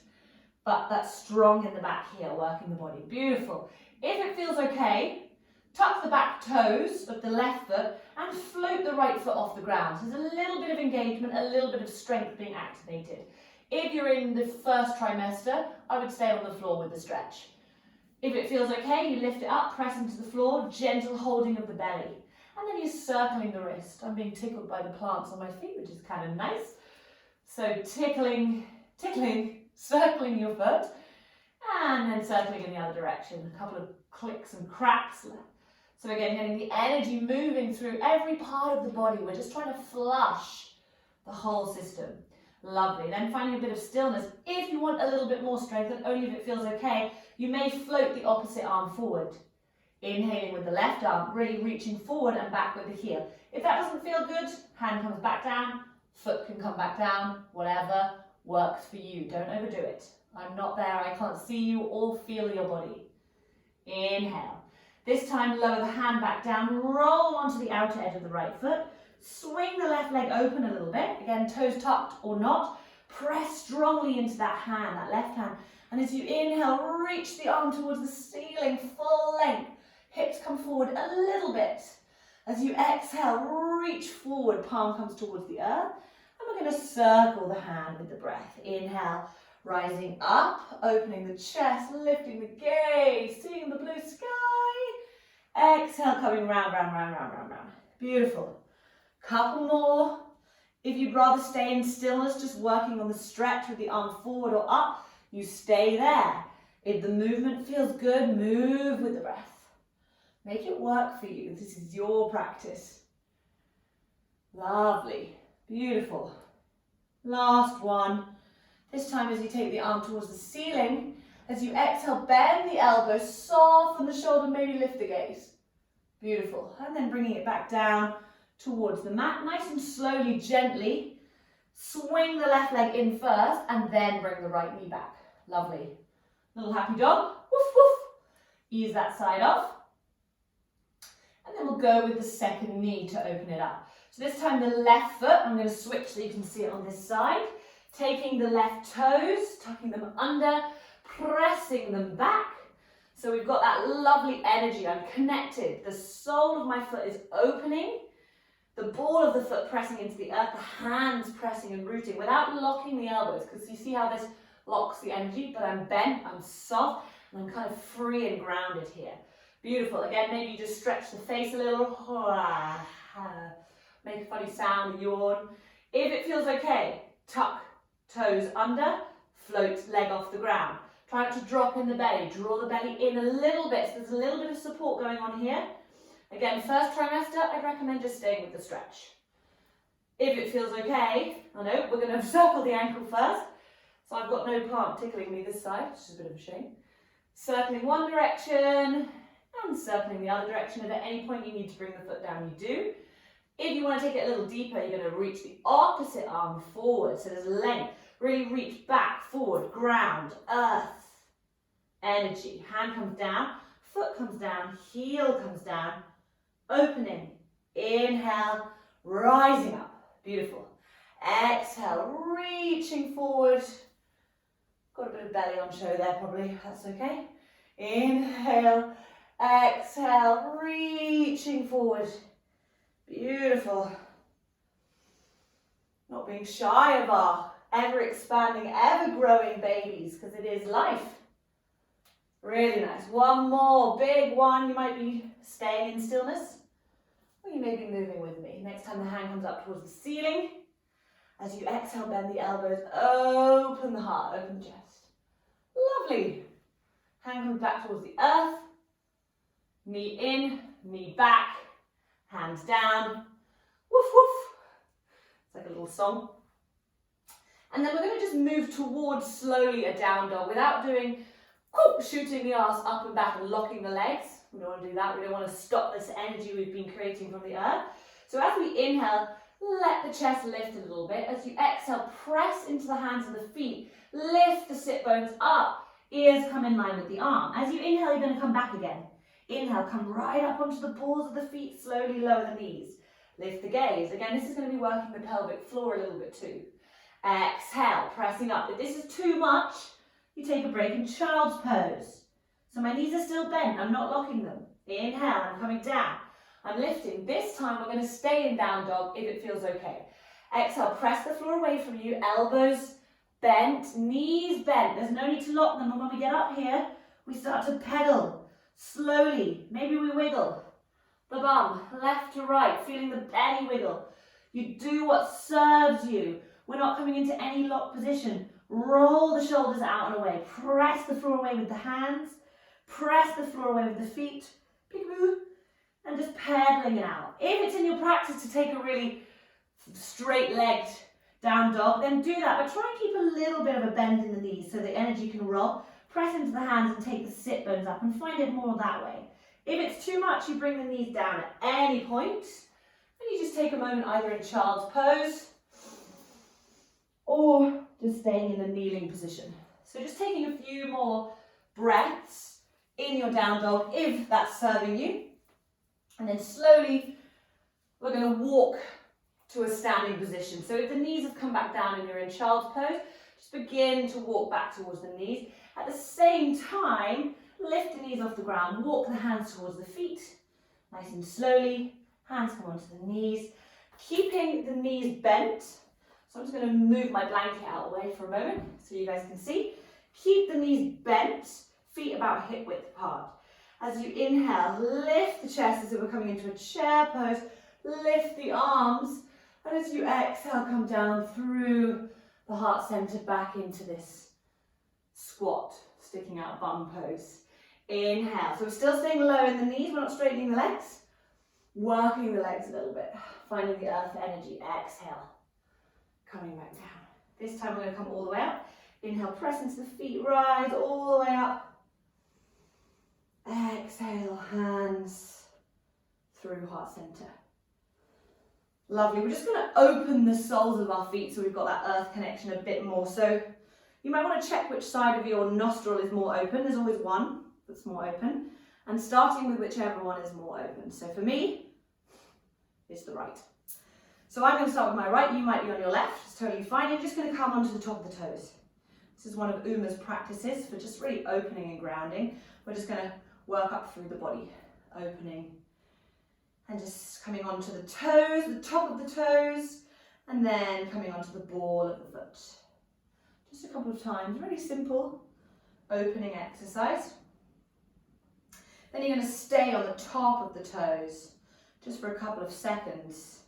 S1: but that's strong in the back here, working the body. Beautiful. If it feels okay, tuck the back toes of the left foot and float the right foot off the ground. So there's a little bit of engagement, a little bit of strength being activated. If you're in the first trimester, I would stay on the floor with the stretch. If it feels okay, you lift it up, press into the floor, gentle holding of the belly. And then you're circling the wrist. I'm being tickled by the plants on my feet, which is kind of nice. So tickling, circling your foot, and then circling in the other direction. A couple of clicks and cracks. So again, getting the energy moving through every part of the body. We're just trying to flush the whole system. Lovely. Then finding a bit of stillness. If you want a little bit more strength, and only if it feels okay, you may float the opposite arm forward. Inhaling with the left arm, really reaching forward and back with the heel. If that doesn't feel good, hand comes back down, foot can come back down, whatever works for you. Don't overdo it. I'm not there, I can't see you or feel your body. Inhale. This time lower the hand back down, roll onto the outer edge of the right foot, swing the left leg open a little bit, again toes tucked or not, press strongly into that hand, that left hand, and as you inhale, reach the arm towards the ceiling, full length, hips come forward a little bit. As you exhale, reach forward, palm comes towards the earth, and we're going to circle the hand with the breath. Inhale, rising up, opening the chest, lifting the gaze, seeing the blue sky. Exhale, coming round, round, round, round, round, round. Beautiful. Couple more. If you'd rather stay in stillness, just working on the stretch with the arm forward or up, you stay there. If the movement feels good, move with the breath. Make it work for you. This is your practice. Lovely. Beautiful. Last one. This time as you take the arm towards the ceiling, as you exhale, bend the elbow, soften the shoulder, maybe lift the gaze. Beautiful. And then bringing it back down towards the mat. Nice and slowly, gently. Swing the left leg in first and then bring the right knee back. Lovely. Little happy dog. Woof, woof. Ease that side off. And then we'll go with the second knee to open it up. So this time the left foot, I'm going to switch so you can see it on this side. Taking the left toes, tucking them under, pressing them back. So we've got that lovely energy. I'm connected. The sole of my foot is opening. The ball of the foot pressing into the earth. The hands pressing and rooting without locking the elbows. Because you see how this locks the energy? But I'm bent, I'm soft, and I'm kind of free and grounded here. Beautiful. Again, maybe you just stretch the face a little. Make a funny sound, yawn. If it feels okay, tuck toes under, float leg off the ground. Try not to drop in the belly. Draw the belly in a little bit. So there's a little bit of support going on here. Again, first trimester, I'd recommend just staying with the stretch. If it feels okay, I know, we're going to circle the ankle first. So I've got no plant tickling me this side, which is a bit of a shame. Circling one direction and circling the other direction. If at any point you need to bring the foot down, you do. If you want to take it a little deeper, you're going to reach the opposite arm forward. So there's length. Really reach back, forward, ground, earth, energy. Hand comes down, foot comes down, heel comes down, opening. Inhale, rising up. Beautiful. Exhale, reaching forward. Got a bit of belly on show there probably, that's okay. Inhale, exhale, reaching forward. Beautiful. Not being shy of our ever expanding, ever growing babies, because it is life. Really nice. One more big one. You might be staying in stillness, or you may be moving with me. Next time the hand comes up towards the ceiling. As you exhale, bend the elbows, open the heart, open the chest. Lovely. Hand comes back towards the earth. Knee in, knee back, hands down. Woof, woof. It's like a little song. And then we're going to just move towards slowly a down dog without doing, shooting the arse up and back and locking the legs. We don't want to do that. We don't want to stop this energy we've been creating from the earth. So as we inhale, let the chest lift a little bit. As you exhale, press into the hands and the feet. Lift the sit bones up. Ears come in line with the arm. As you inhale, you're going to come back again. Inhale, come right up onto the balls of the feet. Slowly lower the knees. Lift the gaze. Again, this is going to be working the pelvic floor a little bit too. Exhale, pressing up. If this is too much, you take a break in child's pose. So my knees are still bent. I'm not locking them. Inhale, I'm coming down. I'm lifting. This time we're going to stay in down dog if it feels okay. Exhale, press the floor away from you. Elbows bent, knees bent. There's no need to lock them. And when we get up here, we start to pedal slowly. Maybe we wiggle the bum left to right, feeling the belly wiggle. You do what serves you. We're not coming into any locked position. Roll the shoulders out and away. Press the floor away with the hands. Press the floor away with the feet. Peekaboo. And just pedaling it out. If it's in your practice to take a really straight-legged down dog, then do that. But try and keep a little bit of a bend in the knees so the energy can roll. Press into the hands and take the sit bones up and find it more that way. If it's too much, you bring the knees down at any point. And you just take a moment either in child's pose or just staying in a kneeling position. So just taking a few more breaths in your down dog if that's serving you. And then slowly we're going to walk to a standing position. So if the knees have come back down and you're in child's pose, just begin to walk back towards the knees. At the same time, lift the knees off the ground, walk the hands towards the feet. Nice and slowly, hands come onto the knees. Keeping the knees bent. So I'm just going to move my blanket out of the way for a moment so you guys can see. Keep the knees bent, feet about hip width apart. As you inhale, lift the chest as if we're coming into a chair pose. Lift the arms. And as you exhale, come down through the heart center back into this squat, sticking out bum pose. Inhale. So we're still staying low in the knees. We're not straightening the legs. Working the legs a little bit. Finding the earth energy. Exhale. Coming back down. This time we're going to come all the way up. Inhale, press into the feet, rise all the way up. Exhale, hands through heart center. Lovely. We're just going to open the soles of our feet so we've got that earth connection a bit more. So you might want to check which side of your nostril is more open. There's always one that's more open. And starting with whichever one is more open. So for me, it's the right. So I'm going to start with my right. You might be on your left. It's totally fine. You're just going to come onto the top of the toes. This is one of Uma's practices for just really opening and grounding. We're just going to work up through the body. Opening and just coming onto the toes, the top of the toes, and then coming onto the ball of the foot. Just a couple of times, really simple opening exercise. Then you're going to stay on the top of the toes just for a couple of seconds.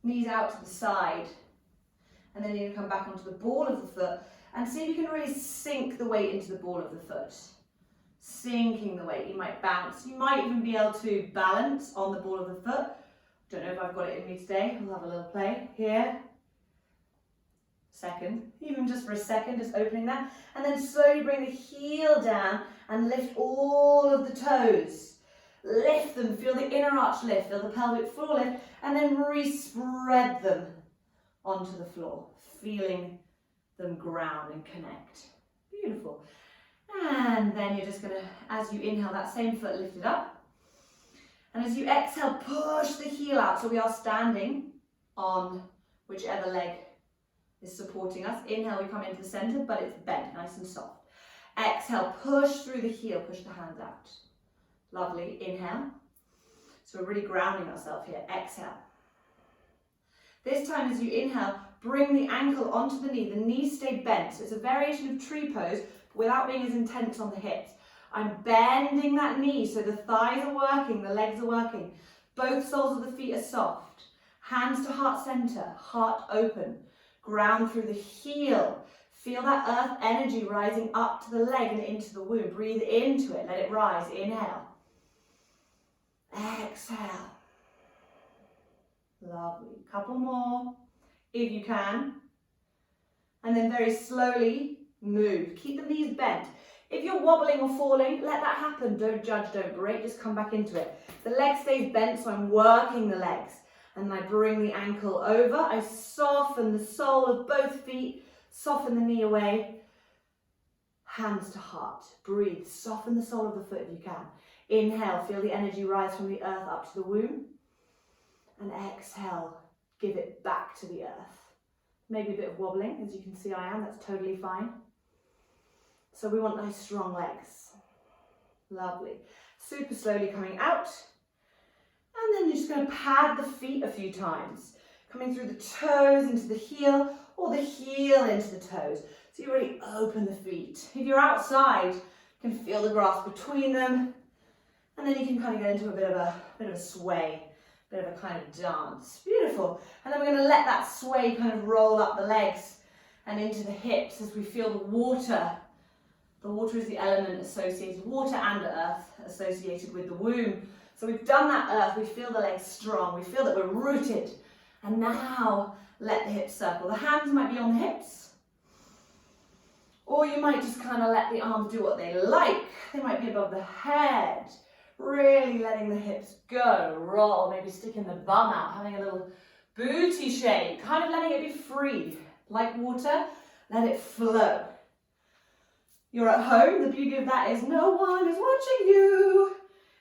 S1: Knees out to the side, and then you're going to come back onto the ball of the foot and see if you can really sink the weight into the ball of the foot. Sinking the weight, you might bounce, you might even be able to balance on the ball of the foot. Don't know if I've got it in me today, we'll have a little play here. Second, even just for a second, just opening that, and then slowly bring the heel down and lift all of the toes. Lift them, feel the inner arch lift, feel the pelvic floor lift, and then re-spread them onto the floor, feeling them ground and connect. Beautiful. And then you're just going to, as you inhale, that same foot lifted up. And as you exhale, push the heel out. So we are standing on whichever leg is supporting us. Inhale, we come into the center, but it's bent, nice and soft. Exhale, push through the heel, push the hands out. Lovely, inhale. So we're really grounding ourselves here. Exhale. This time as you inhale, bring the ankle onto the knee stay bent. So it's a variation of tree pose, without being as intense on the hips. I'm bending that knee so the thighs are working, the legs are working. Both soles of the feet are soft. Hands to heart center, heart open. Ground through the heel. Feel that earth energy rising up to the leg and into the womb. Breathe into it, let it rise. Inhale. Exhale. Lovely. Couple more, if you can. And then very slowly, move. Keep the knees bent. If you're wobbling or falling, let that happen. Don't judge, don't break, just come back into it. The leg stays bent, so I'm working the legs. And I bring the ankle over. I soften the sole of both feet, soften the knee away. Hands to heart. Breathe. Soften the sole of the foot if you can. Inhale, feel the energy rise from the earth up to the womb. And exhale, give it back to the earth. Maybe a bit of wobbling, as you can see I am, that's totally fine. So we want nice strong legs. Lovely. Super slowly coming out. And then you're just going to pad the feet a few times. Coming through the toes into the heel, or the heel into the toes. So you really open the feet. If you're outside, you can feel the grass between them. And then you can kind of get into a bit of a sway, a bit of a kind of dance. Beautiful. And then we're going to let that sway kind of roll up the legs and into the hips as we feel the water. The water is the element associated, water and earth associated with the womb. So we've done that earth, we feel the legs strong, we feel that we're rooted. And now let the hips circle. The hands might be on the hips. Or you might just kind of let the arms do what they like. They might be above the head. Really letting the hips go, roll, maybe sticking the bum out, having a little booty shake, kind of letting it be free. Like water, let it flow. You're at home, the beauty of that is no one is watching you,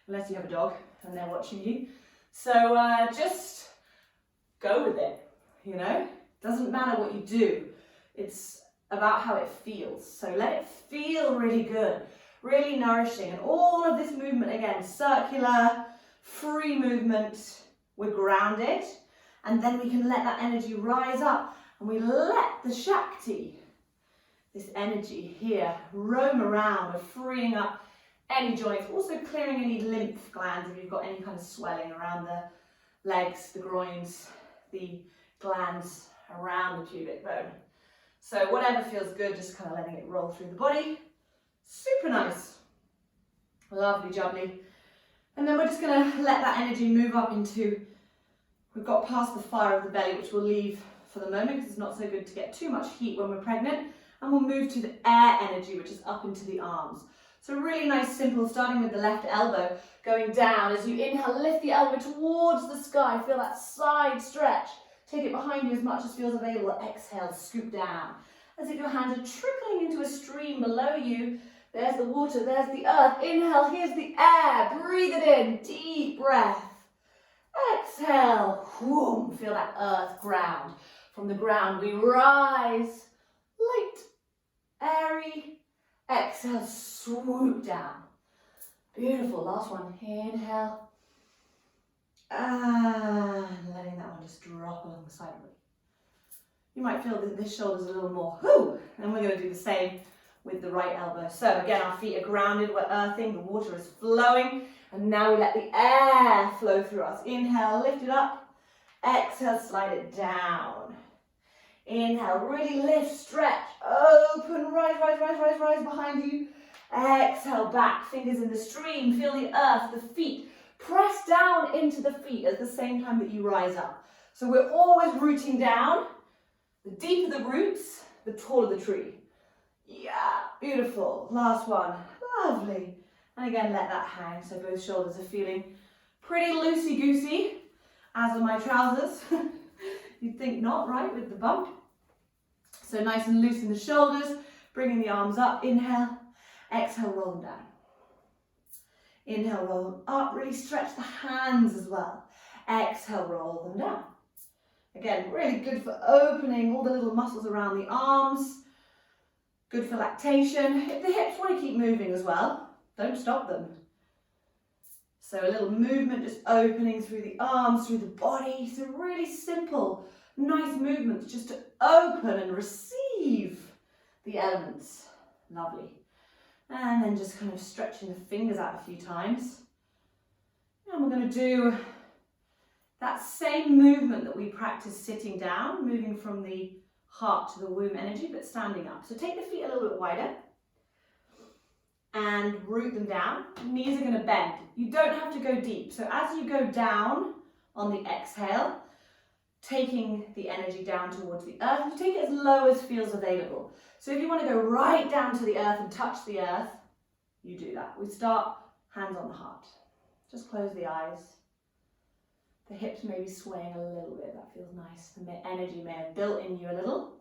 S1: unless you have a dog and they're watching you. So just go with it, you know? Doesn't matter what you do, it's about how it feels. So let it feel really good, really nourishing. And all of this movement, again, circular, free movement, we're grounded, and then we can let that energy rise up, and we let the Shakti, this energy here, roam around. We're freeing up any joints, also clearing any lymph glands if you've got any kind of swelling around the legs, the groins, the glands around the pubic bone. So whatever feels good, just kind of letting it roll through the body. Super nice. Lovely jubbly. And then we're just going to let that energy move up into, we've got past the fire of the belly, which we'll leave for the moment because it's not so good to get too much heat when we're pregnant. And we'll move to the air energy, which is up into the arms. So really nice, simple, starting with the left elbow, going down. As you inhale, lift the elbow towards the sky. Feel that side stretch. Take it behind you as much as feels available. Exhale, scoop down. As if your hands are trickling into a stream below you. There's the water, there's the earth. Inhale, here's the air. Breathe it in, deep breath. Exhale, whoom, feel that earth ground. From the ground we rise, light, airy. Exhale, swoop down. Beautiful, last one, inhale. And letting that one just drop along the side of it. You might feel that this shoulder's a little more, whoo, and we're going to do the same with the right elbow. So again, our feet are grounded, we're earthing, the water is flowing, and now we let the air flow through us. Inhale, lift it up. Exhale, slide it down. Inhale, really lift, stretch, open, rise, rise, rise, rise, rise behind you. Exhale, back, fingers in the stream, feel the earth, the feet. Press down into the feet at the same time that you rise up. So we're always rooting down. The deeper the roots, the taller the tree. Yeah, beautiful. Last one. Lovely. And again, let that hang so both shoulders are feeling pretty loosey-goosey, as are my trousers. You'd think not, right, with the bump. So nice and loose in the shoulders, bringing the arms up. Inhale, exhale, roll them down. Inhale, roll them up. Really stretch the hands as well. Exhale, roll them down. Again, really good for opening all the little muscles around the arms. Good for lactation. If the hips want to keep moving as well, don't stop them. So a little movement, just opening through the arms, through the body. So really simple, nice movements just to open and receive the elements. Lovely. And then just kind of stretching the fingers out a few times. And we're going to do that same movement that we practice sitting down, moving from the heart to the womb energy, but standing up. So take the feet a little bit wider and root them down. Knees are going to bend. You don't have to go deep. So as you go down on the exhale, taking the energy down towards the earth, you take it as low as feels available. So if you want to go right down to the earth and touch the earth, you do that. We start hands on the heart. Just close the eyes. The hips may be swaying a little bit, that feels nice. The energy may have built in you a little.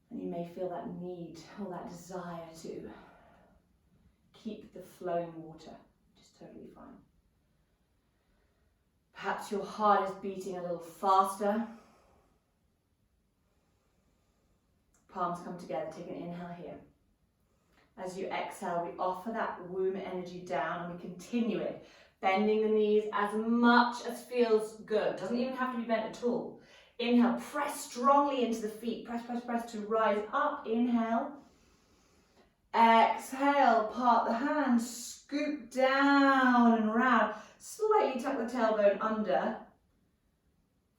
S1: And you may feel that need or that desire to keep the flowing water, which is totally fine. Perhaps your heart is beating a little faster. Palms come together, take an inhale here. As you exhale, we offer that womb energy down and we continue it. Bending the knees as much as feels good. Doesn't even have to be bent at all. Inhale, press strongly into the feet. Press, press, press to rise up. Inhale. Exhale, part the hands, scoop down and round. Slightly tuck the tailbone under.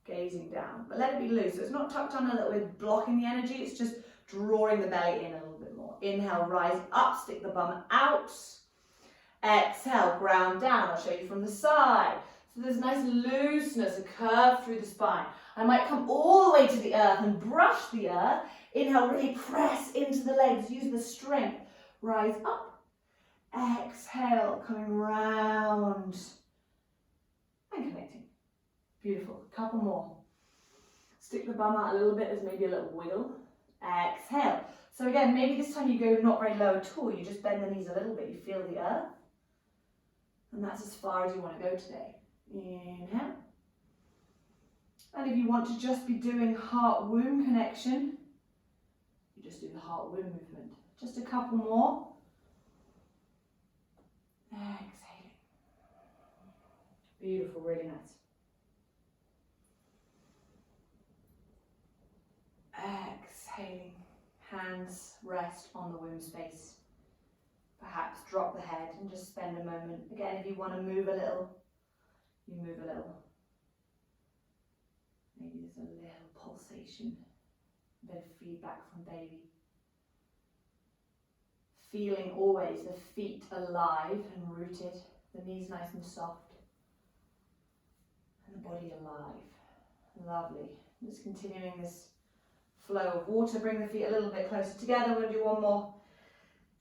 S1: Gazing down, but let it be loose. So it's not tucked under that we're blocking the energy. It's just drawing the belly in a little bit more. Inhale, rise up, stick the bum out. Exhale, ground down. I'll show you from the side. So there's nice looseness, a curve through the spine. I might come all the way to the earth and brush the earth. Inhale, really press into the legs. Use the strength. Rise up. Exhale, coming round. And connecting. Beautiful. Couple more. Stick the bum out a little bit. There's maybe a little wiggle. Exhale. So again, maybe this time you go not very low at all. You just bend the knees a little bit. You feel the earth. And that's as far as you want to go today. Inhale. And if you want to just be doing heart-womb connection, you just do the heart-womb movement. Just a couple more. Exhaling. Beautiful, really nice. Exhaling. Hands rest on the womb space. Perhaps drop the head and just spend a moment. Again, if you want to move a little, you move a little. Maybe there's a little pulsation, a bit of feedback from baby. Feeling always the feet alive and rooted, the knees nice and soft, and the body alive. Lovely. Just continuing this flow of water. Bring the feet a little bit closer together. We'll do one more.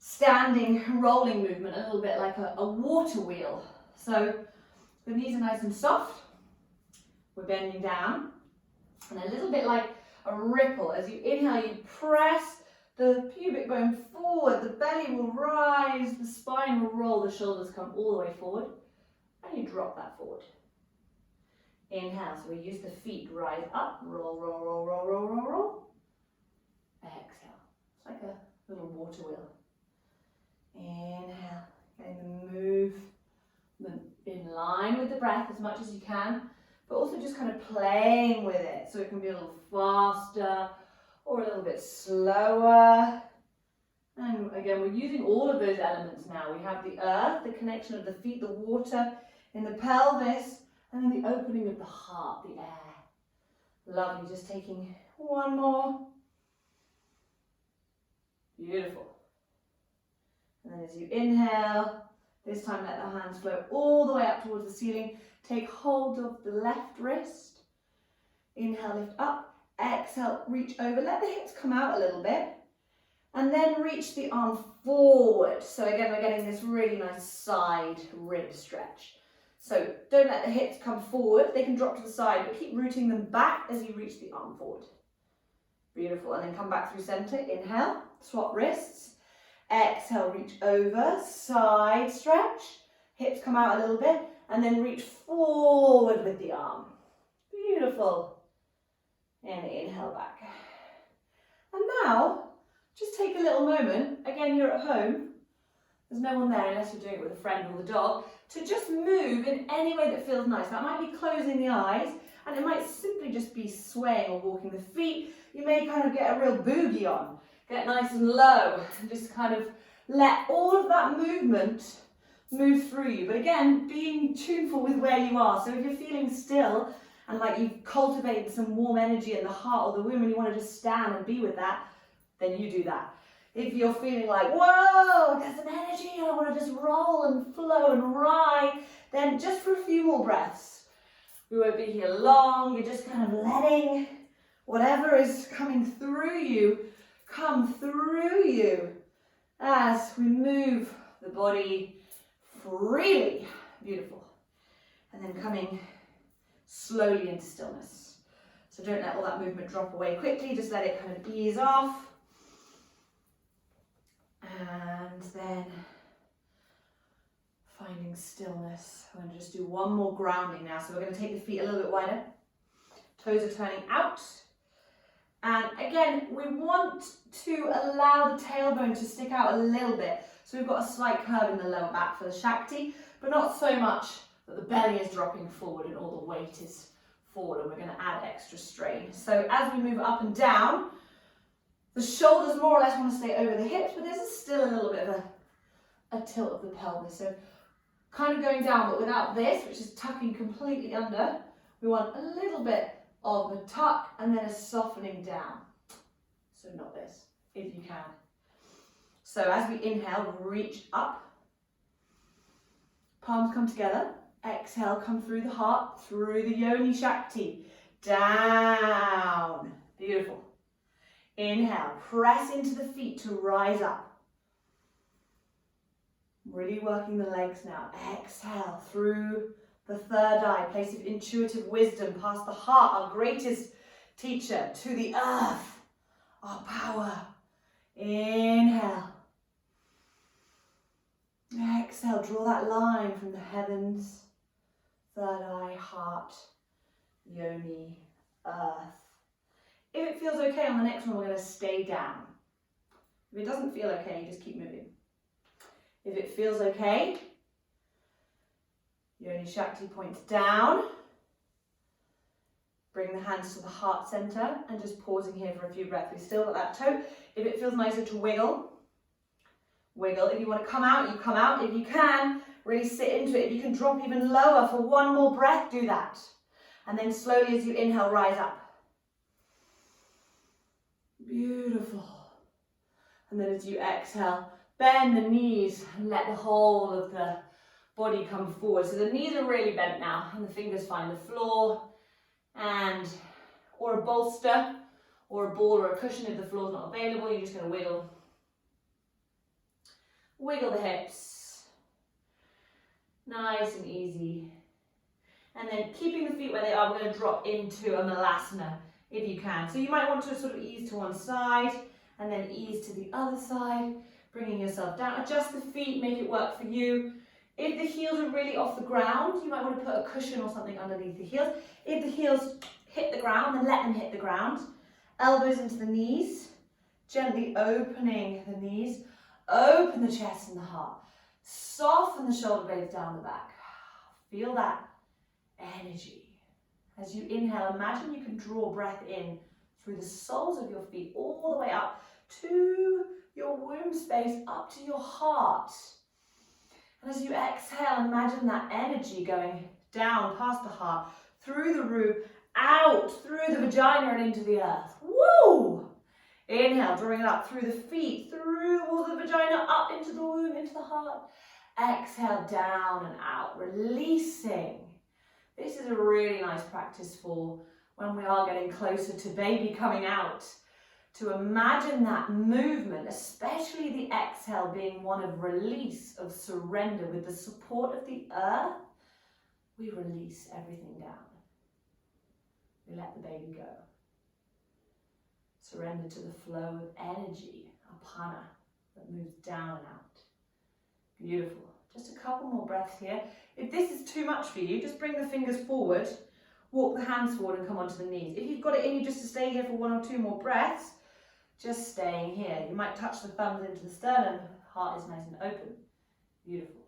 S1: standing rolling movement, a little bit like a water wheel. So the knees are nice and soft. We're bending down. And a little bit like a ripple. As you inhale, you press the pubic bone forward, the belly will rise, the spine will roll, the shoulders come all the way forward, and you drop that forward. Inhale, so we use the feet, rise up, roll, roll, roll, roll, roll, roll, roll. Exhale, it's like a little water wheel. Inhale, getting the movement in line with the breath as much as you can, but also just kind of playing with it, so it can be a little faster or a little bit slower. And again, we're using all of those elements now. We have the earth, the connection of the feet, the water in the pelvis, and then the opening of the heart, the air. Lovely, just taking one more. Beautiful. And then as you inhale, this time let the hands flow all the way up towards the ceiling. Take hold of the left wrist. Inhale, lift up. Exhale, reach over. Let the hips come out a little bit. And then reach the arm forward. So again, we're getting this really nice side rib stretch. So don't let the hips come forward. They can drop to the side, but keep rooting them back as you reach the arm forward. Beautiful. And then come back through center. Inhale, swap wrists. Exhale, reach over, side stretch. Hips come out a little bit. And then reach forward with the arm. Beautiful. And inhale back. And now, just take a little moment. Again, you're at home. There's no one there unless you're doing it with a friend or the dog. To just move in any way that feels nice. That might be closing the eyes. And it might simply just be swaying or walking the feet. You may kind of get a real boogie on. Get nice and low. And just kind of let all of that movement move through you. But again, being tuneful with where you are. So if you're feeling still and like you've cultivated some warm energy in the heart or the womb and you want to just stand and be with that, then you do that. If you're feeling like, whoa, there's some energy and I want to just roll and flow and ride, then just for a few more breaths. We won't be here long. You're just kind of letting whatever is coming through you come through you as we move the body freely. Beautiful. And then coming slowly into stillness. So don't let all that movement drop away quickly. Just let it kind of ease off. And then finding stillness. I'm going to just do one more grounding now. So we're going to take the feet a little bit wider. Toes are turning out. And again, we want to allow the tailbone to stick out a little bit. So we've got a slight curve in the lower back for the Shakti, but not so much that the belly is dropping forward and all the weight is forward, and we're going to add extra strain. So as we move up and down, the shoulders more or less want to stay over the hips, but there's still a little bit of a tilt of the pelvis. So kind of going down, but without this, which is tucking completely under, we want a little bit of a tuck and then a softening down. So not this, if you can. So as we inhale, reach up. Palms come together. Exhale, come through the heart, through the Yoni Shakti. Down. Beautiful. Inhale, press into the feet to rise up. Really working the legs now. Exhale, through the third eye, place of intuitive wisdom, past the heart, our greatest teacher, to the earth, our power. Inhale. Exhale, draw that line from the heavens, third eye, heart, yoni, earth. If it feels okay on the next one, we're going to stay down. If it doesn't feel okay, just keep moving. If it feels okay, Yoni Shakti points down. Bring the hands to the heart center and just pausing here for a few breaths. We still got that toe. If it feels nicer to wiggle, wiggle. If you want to come out, you come out. If you can, really sit into it. If you can drop even lower for one more breath, do that. And then slowly as you inhale, rise up. Beautiful. And then as you exhale, bend the knees and let the whole of the body come forward. So the knees are really bent now and the fingers find the floor and or a bolster or a ball or a cushion if the floor's not available. You're just going to wiggle Wiggle the hips. Nice and easy. And then keeping the feet where they are, we're going to drop into a malasana if you can. So you might want to sort of ease to one side and then ease to the other side, bringing yourself down. Adjust the feet, make it work for you. If the heels are really off the ground, you might want to put a cushion or something underneath the heels. If the heels hit the ground, then let them hit the ground. Elbows into the knees, gently opening the knees. Open the chest and the heart. Soften the shoulder blades down the back. Feel that energy. As you inhale, imagine you can draw breath in through the soles of your feet all the way up to your womb space, up to your heart. And as you exhale, imagine that energy going down past the heart, through the roof, out through the vagina and into the earth. Woo! Inhale, drawing it up through the feet, through the walls of the vagina, up into the womb, into the heart. Exhale, down and out, releasing. This is a really nice practice for when we are getting closer to baby coming out. To imagine that movement, especially the exhale being one of release, of surrender. With the support of the earth, we release everything down. We let the baby go. Surrender to the flow of energy, apana, that moves down and out. Beautiful. Just a couple more breaths here. If this is too much for you, just bring the fingers forward, walk the hands forward and come onto the knees. If you've got it in you just to stay here for one or two more breaths, just staying here. You might touch the thumbs into the sternum, heart is nice and open. Beautiful.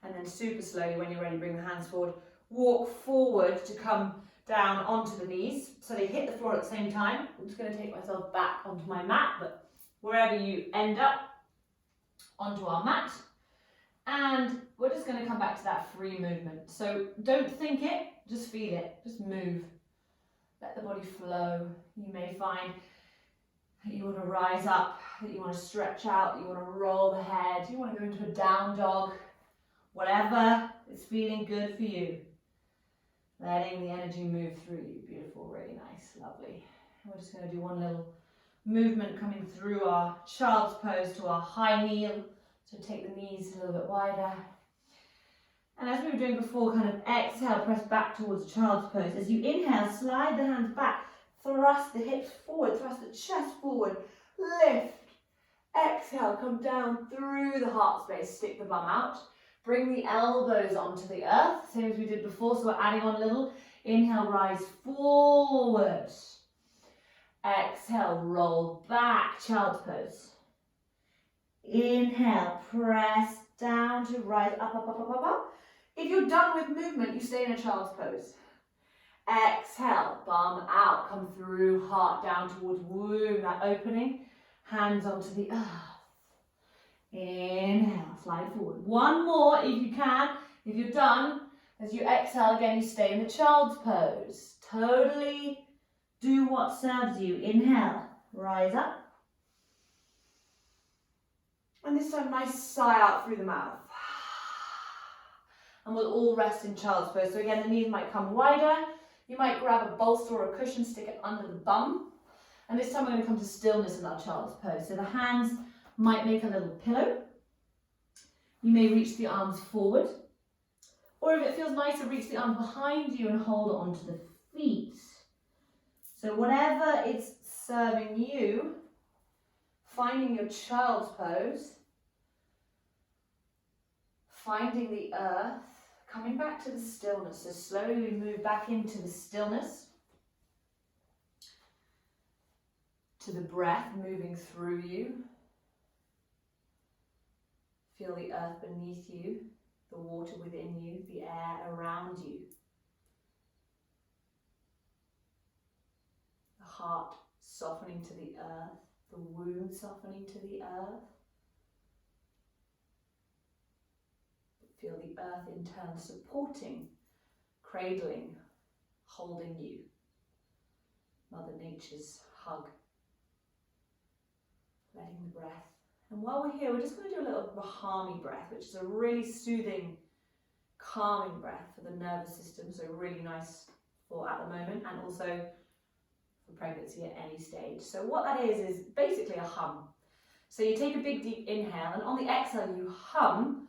S1: And then super slowly, when you're ready, bring the hands forward, walk forward to come down onto the knees, so they hit the floor at the same time. I'm just going to take myself back onto my mat, but wherever you end up, onto our mat. And we're just going to come back to that free movement. So don't think it, just feel it, just move. Let the body flow. You may find that you want to rise up, that you want to stretch out, that you want to roll the head, you want to go into a down dog, whatever is feeling good for you. Letting the energy move through you. Beautiful, really nice, lovely. And we're just going to do one little movement coming through our child's pose to our high kneel. So take the knees a little bit wider. And as we were doing before, kind of exhale, press back towards child's pose. As you inhale, slide the hands back, thrust the hips forward, thrust the chest forward, lift. Exhale, come down through the heart space, stick the bum out. Bring the elbows onto the earth, same as we did before, so we're adding on a little. Inhale, rise forward. Exhale, roll back, child's pose. Inhale, press down to rise up, up, up, up, up, up. If you're done with movement, you stay in a child's pose. Exhale, bum out, come through, heart down towards womb, that opening. Hands onto the earth. Inhale, slide forward. One more if you can. If you're done, as you exhale again, you stay in the child's pose. Totally do what serves you. Inhale, rise up. And this time, nice sigh out through the mouth. And we'll all rest in child's pose. So again, the knees might come wider. You might grab a bolster or a cushion, stick it under the bum. And this time we're going to come to stillness in our child's pose. So the hands might make a little pillow. You may reach the arms forward. Or if it feels nicer, reach the arms behind you and hold onto the feet. So whatever is serving you, finding your child's pose, finding the earth, coming back to the stillness. So slowly we move back into the stillness, to the breath moving through you. Feel the earth beneath you, the water within you, the air around you. The heart softening to the earth, the womb softening to the earth. Feel the earth in turn supporting, cradling, holding you. Mother Nature's hug. Letting the breath. And while we're here, we're just going to do a little Bahami breath, which is a really soothing, calming breath for the nervous system. So really nice for at the moment, and also for pregnancy at any stage. So what that is basically a hum. So you take a big deep inhale, and on the exhale you hum.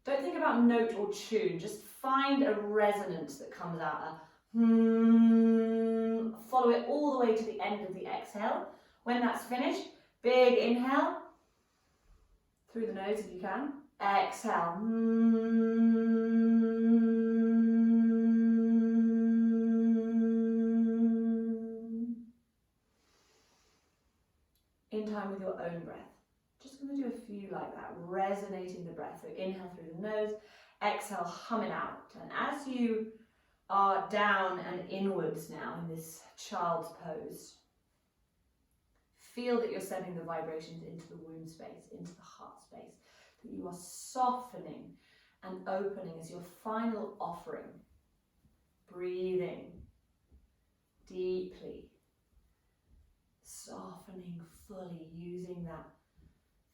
S1: Don't think about note or tune, just find a resonance that comes out. Follow it all the way to the end of the exhale. When that's finished, big inhale, through the nose if you can. Exhale. In time with your own breath. Just going to do a few like that, resonating the breath. So inhale through the nose, exhale, hum it out. And as you are down and inwards now in this child's pose, feel that you're sending the vibrations into the womb space, into the heart space, that you are softening and opening as your final offering. Breathing deeply, softening fully, using that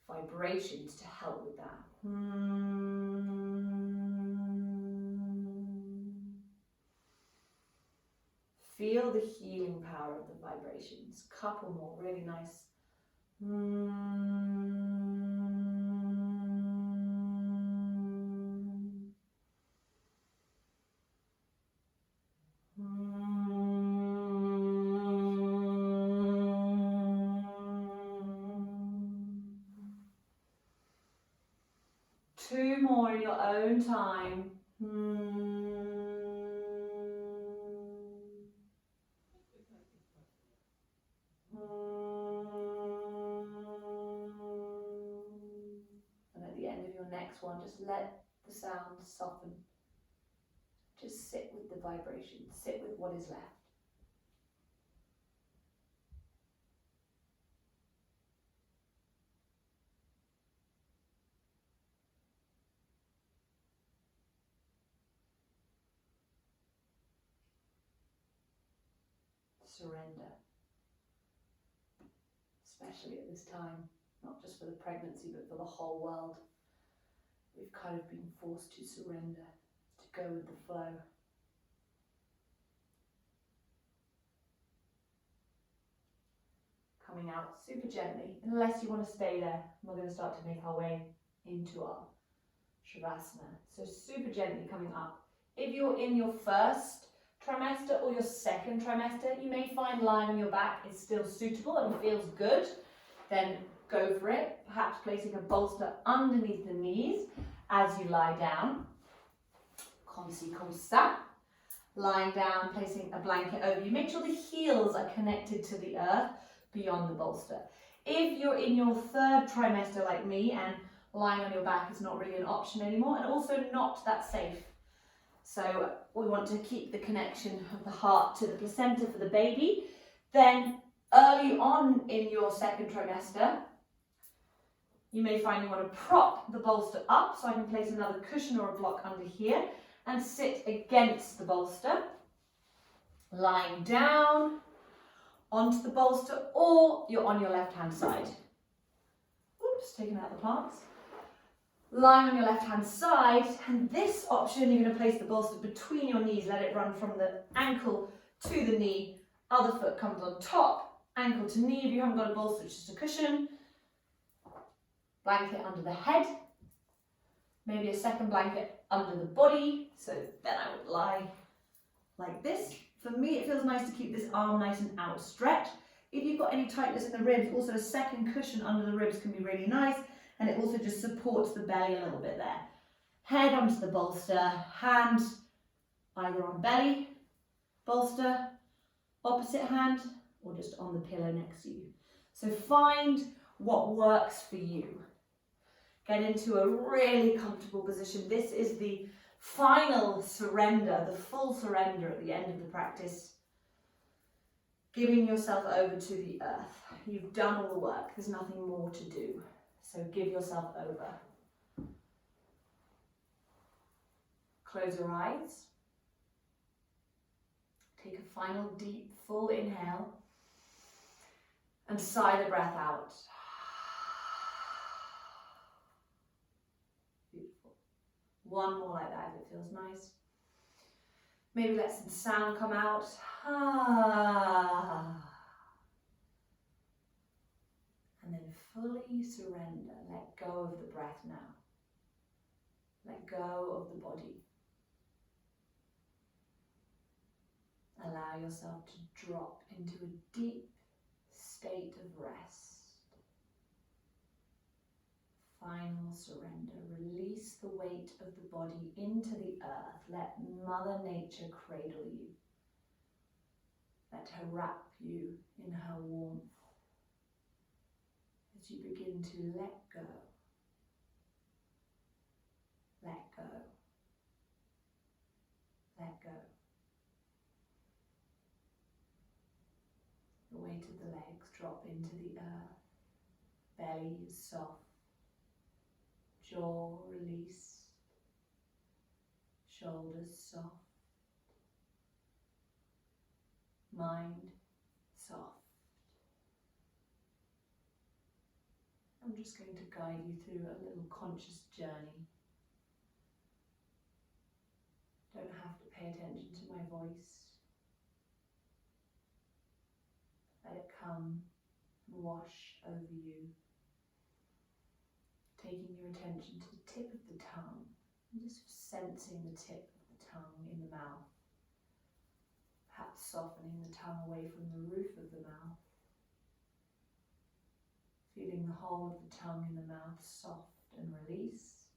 S1: vibrations to help with that. Feel the healing power of the vibrations. Couple more, really nice. Two more in your own time. And at the end of your next one, just let the sound soften. Just sit with the vibration, sit with what is left. Surrender, especially at this time, not just for the pregnancy but for the whole world. We've kind of been forced to surrender, to go with the flow. Coming out super gently, unless you want to stay there. We're going to start to make our way into our Shavasana. So super gently coming up. If you're in your first trimester or your second trimester, you may find lying on your back is still suitable and feels good. Then go for it. Perhaps placing a bolster underneath the knees as you lie down. Comme ci, comme ça. Lying down, placing a blanket over you. Make sure the heels are connected to the earth beyond the bolster. If you're in your third trimester like me and lying on your back is not really an option anymore, and also not that safe. So we want to keep the connection of the heart to the placenta for the baby. Then early on in your second trimester, you may find you want to prop the bolster up, so I can place another cushion or a block under here and sit against the bolster, lying down onto the bolster, or you're on your left hand side. Oops, taking out the plants. Lying on your left hand side, and this option you're going to place the bolster between your knees, let it run from the ankle to the knee, other foot comes on top, ankle to knee. If you haven't got a bolster, it's just a cushion. Blanket under the head, maybe a second blanket under the body, so then I would lie like this. For me, it feels nice to keep this arm nice and outstretched. If you've got any tightness in the ribs, also a second cushion under the ribs can be really nice. And it also just supports the belly a little bit there. Head onto the bolster, hands either on belly, bolster, opposite hand, or just on the pillow next to you. So find what works for you. Get into a really comfortable position. This is the final surrender, the full surrender at the end of the practice. Giving yourself over to the earth. You've done all the work. There's nothing more to do. So give yourself over. Close your eyes. Take a final deep, full inhale. And sigh the breath out. Beautiful. One more like that if it feels nice. Maybe let some sound come out. And then fully surrender. Let go of the breath now. Let go of the body. Allow yourself to drop into a deep state of rest. Final surrender. Release the weight of the body into the earth. Let Mother Nature cradle you. Let her wrap you in her warmth as you begin to let go. Let go. Let go. The weight of the legs drop into the earth. Belly is soft. Jaw released. Shoulders soft. Mind soft. I'm just going to guide you through a little conscious journey. Don't have to pay attention to my voice. Let it come and wash over you. Taking your attention to the tip of the tongue and just sensing the tip of the tongue in the mouth. Perhaps softening the tongue away from the roof of the mouth. Feeling the whole of the tongue in the mouth soft and released.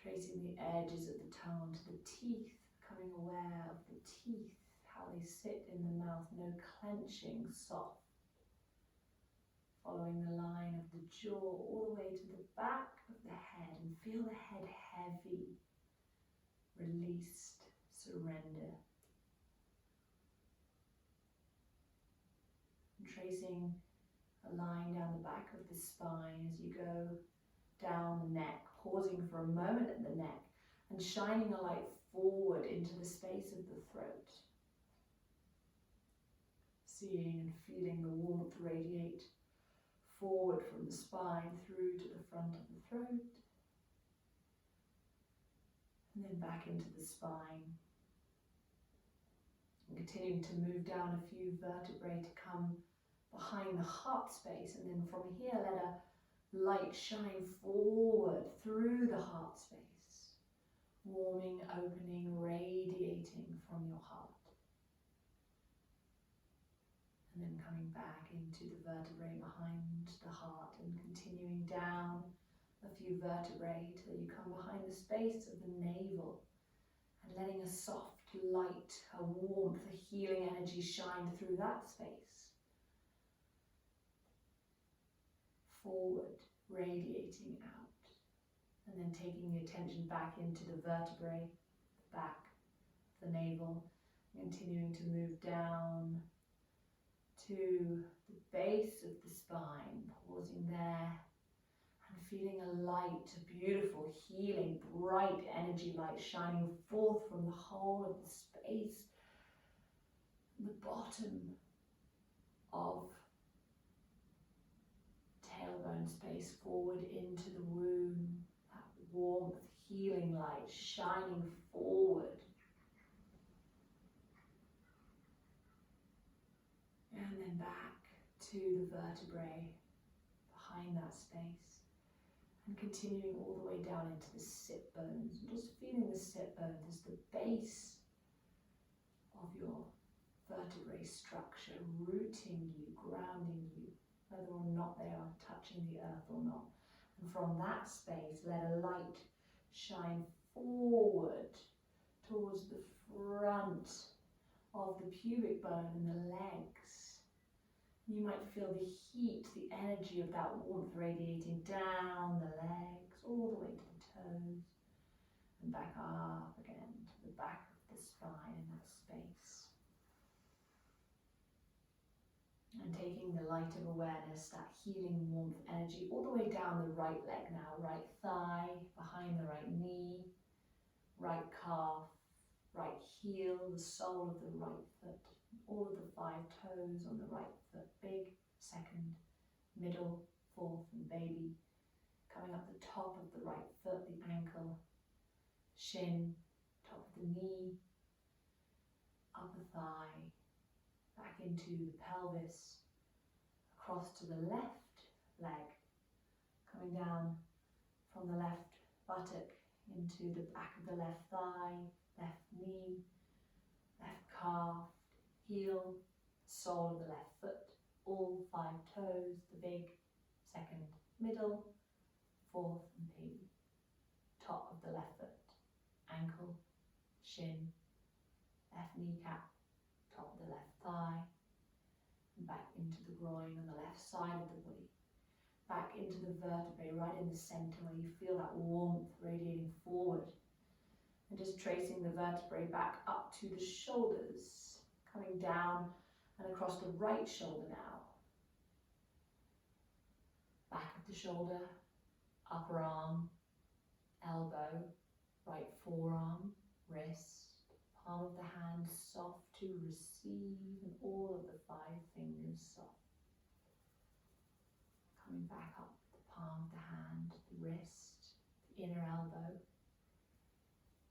S1: Tracing the edges of the tongue onto the teeth, becoming aware of the teeth, how they sit in the mouth, no clenching, soft. Following the line of the jaw all the way to the back of the head and feel the head heavy, released, surrender. And tracing a line down the back of the spine as you go down the neck, pausing for a moment at the neck and shining a light forward into the space of the throat. Seeing and feeling the warmth radiate forward from the spine through to the front of the throat, and then back into the spine. And continuing to move down a few vertebrae to come behind the heart space, and then from here let a light shine forward through the heart space, warming, opening, radiating from your heart. And then coming back into the vertebrae behind the heart and continuing down a few vertebrae till you come behind the space of the navel and letting a soft light, a warmth, a healing energy shine through that space. Forward, radiating out, and then taking the attention back into the vertebrae, the back, the navel, continuing to move down to the base of the spine, pausing there and feeling a light, a beautiful, healing, bright energy light shining forth from the whole of the space, the bottom of tailbone space forward into the womb, that warmth, healing light shining forward. And then back to the vertebrae behind that space. And continuing all the way down into the sit bones. And just feeling the sit bones as the base of your vertebrae structure, rooting you, grounding you, whether or not they are touching the earth or not. And from that space, let a light shine forward towards the front of the pubic bone and the legs. You might feel the heat, the energy of that warmth radiating down the legs, all the way to the toes, and back up again to the back of the spine in that space. And taking the light of awareness, that healing warmth energy, all the way down the right leg now, right thigh, behind the right knee, right calf, right heel, the sole of the right foot, all of the 5 toes on the right foot, big, second, middle, fourth, and baby. Coming up the top of the right foot, the ankle, shin, top of the knee, upper thigh, back into the pelvis, across to the left leg, coming down from the left buttock into the back of the left thigh, left knee, left calf, heel, sole of the left foot, all 5 toes, the big, second, middle, fourth and pinky, top of the left foot, ankle, shin, left kneecap, top of the left thigh, and back into the groin on the left side of the body, back into the vertebrae right in the center where you feel that warmth radiating forward, and just tracing the vertebrae back up to the shoulders, coming down and across the right shoulder now, back of the shoulder, upper arm, elbow, right forearm, wrist, palm of the hand soft to receive, and all of the 5 fingers soft. Coming back up the palm of the hand, the wrist, the inner elbow,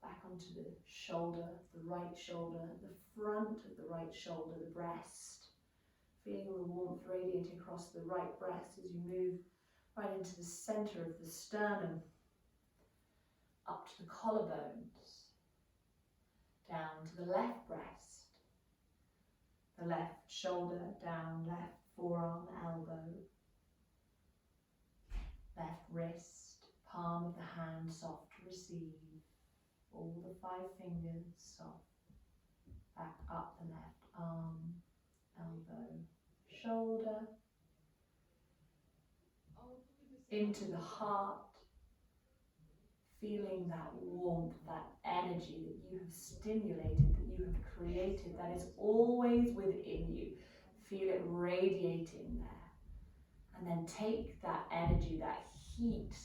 S1: back onto the shoulder, the right shoulder, the front of the right shoulder, the breast, feeling the warmth radiating across the right breast as you move right into the center of the sternum, up to the collarbones, down to the left breast, the left shoulder, down, left forearm, elbow, left wrist, palm of the hand soft to receive, all the 5 fingers soft, back up the left arm, elbow, shoulder, into the heart, feeling that warmth, that energy that you have stimulated, that you have created, that is always within you. Feel it radiating there. And then take that energy, that heat,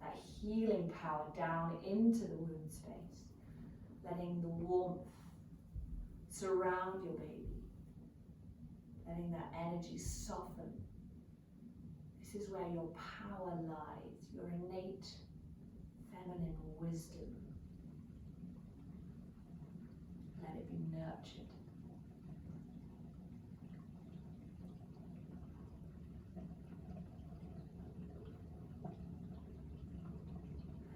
S1: that healing power down into the womb space, letting the warmth surround your baby, letting that energy soften. This is where your power lies, your innate feminine wisdom. Let it be nurtured.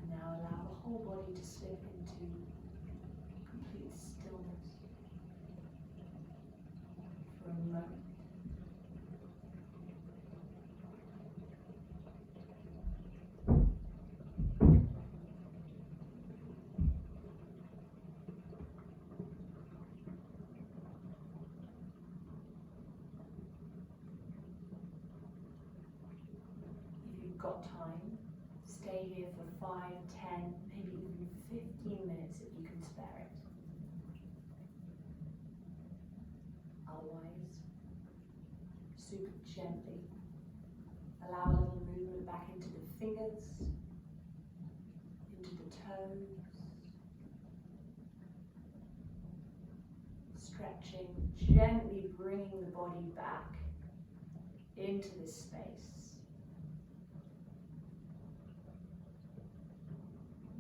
S1: And now allow the whole body to slip into complete stillness for a moment. Got time, stay here for 5, 10, maybe even 15 minutes if you can spare it. Otherwise, super gently allow a little movement back into the fingers, into the toes, stretching, gently bringing the body back into this space.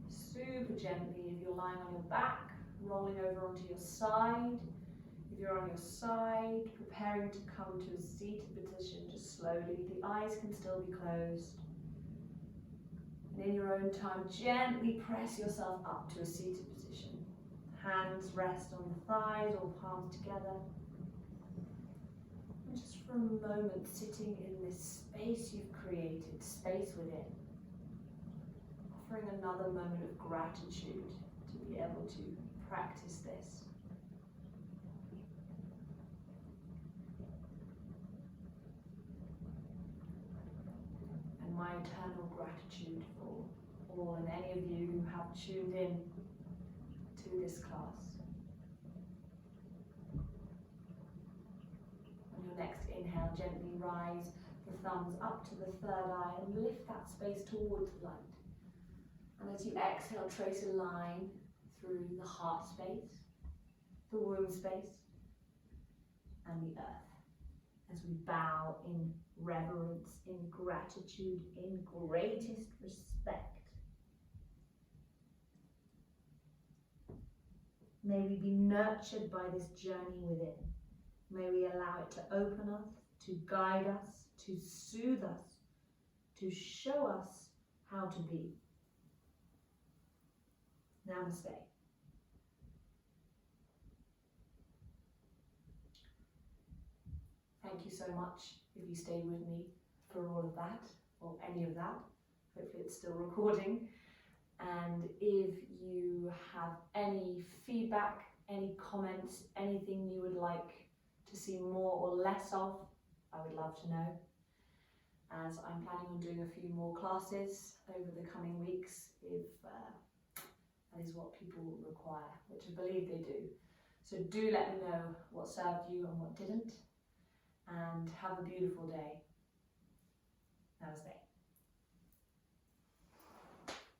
S1: Super gently, if you're lying on your back, rolling over onto your side. If you're on your side, preparing to come to a seated position, just slowly. The eyes can still be closed. And in your own time, gently press yourself up to a seated position. Hands rest on the thighs or palms together. And just for a moment, sitting in this space you've created, space within. Offering another moment of gratitude to be able to practice this. And my eternal gratitude for all and any of you who have tuned in to this class. On your next inhale, gently rise the thumbs up to the third eye and lift that space towards the light. And as you exhale, trace a line through the heart space, the womb space, and the earth. As we bow in reverence, in gratitude, in greatest respect. May we be nurtured by this journey within. May we allow it to open us, to guide us, to soothe us, to show us how to be. Namaste. Thank you so much if you stayed with me for all of that, or any of that. Hopefully it's still recording. And if you have any feedback, any comments, anything you would like to see more or less of, I would love to know, as I'm planning on doing a few more classes over the coming weeks if that is what people require, which I believe they do. So do let me know what served you and what didn't, and have a beautiful day. Namaste.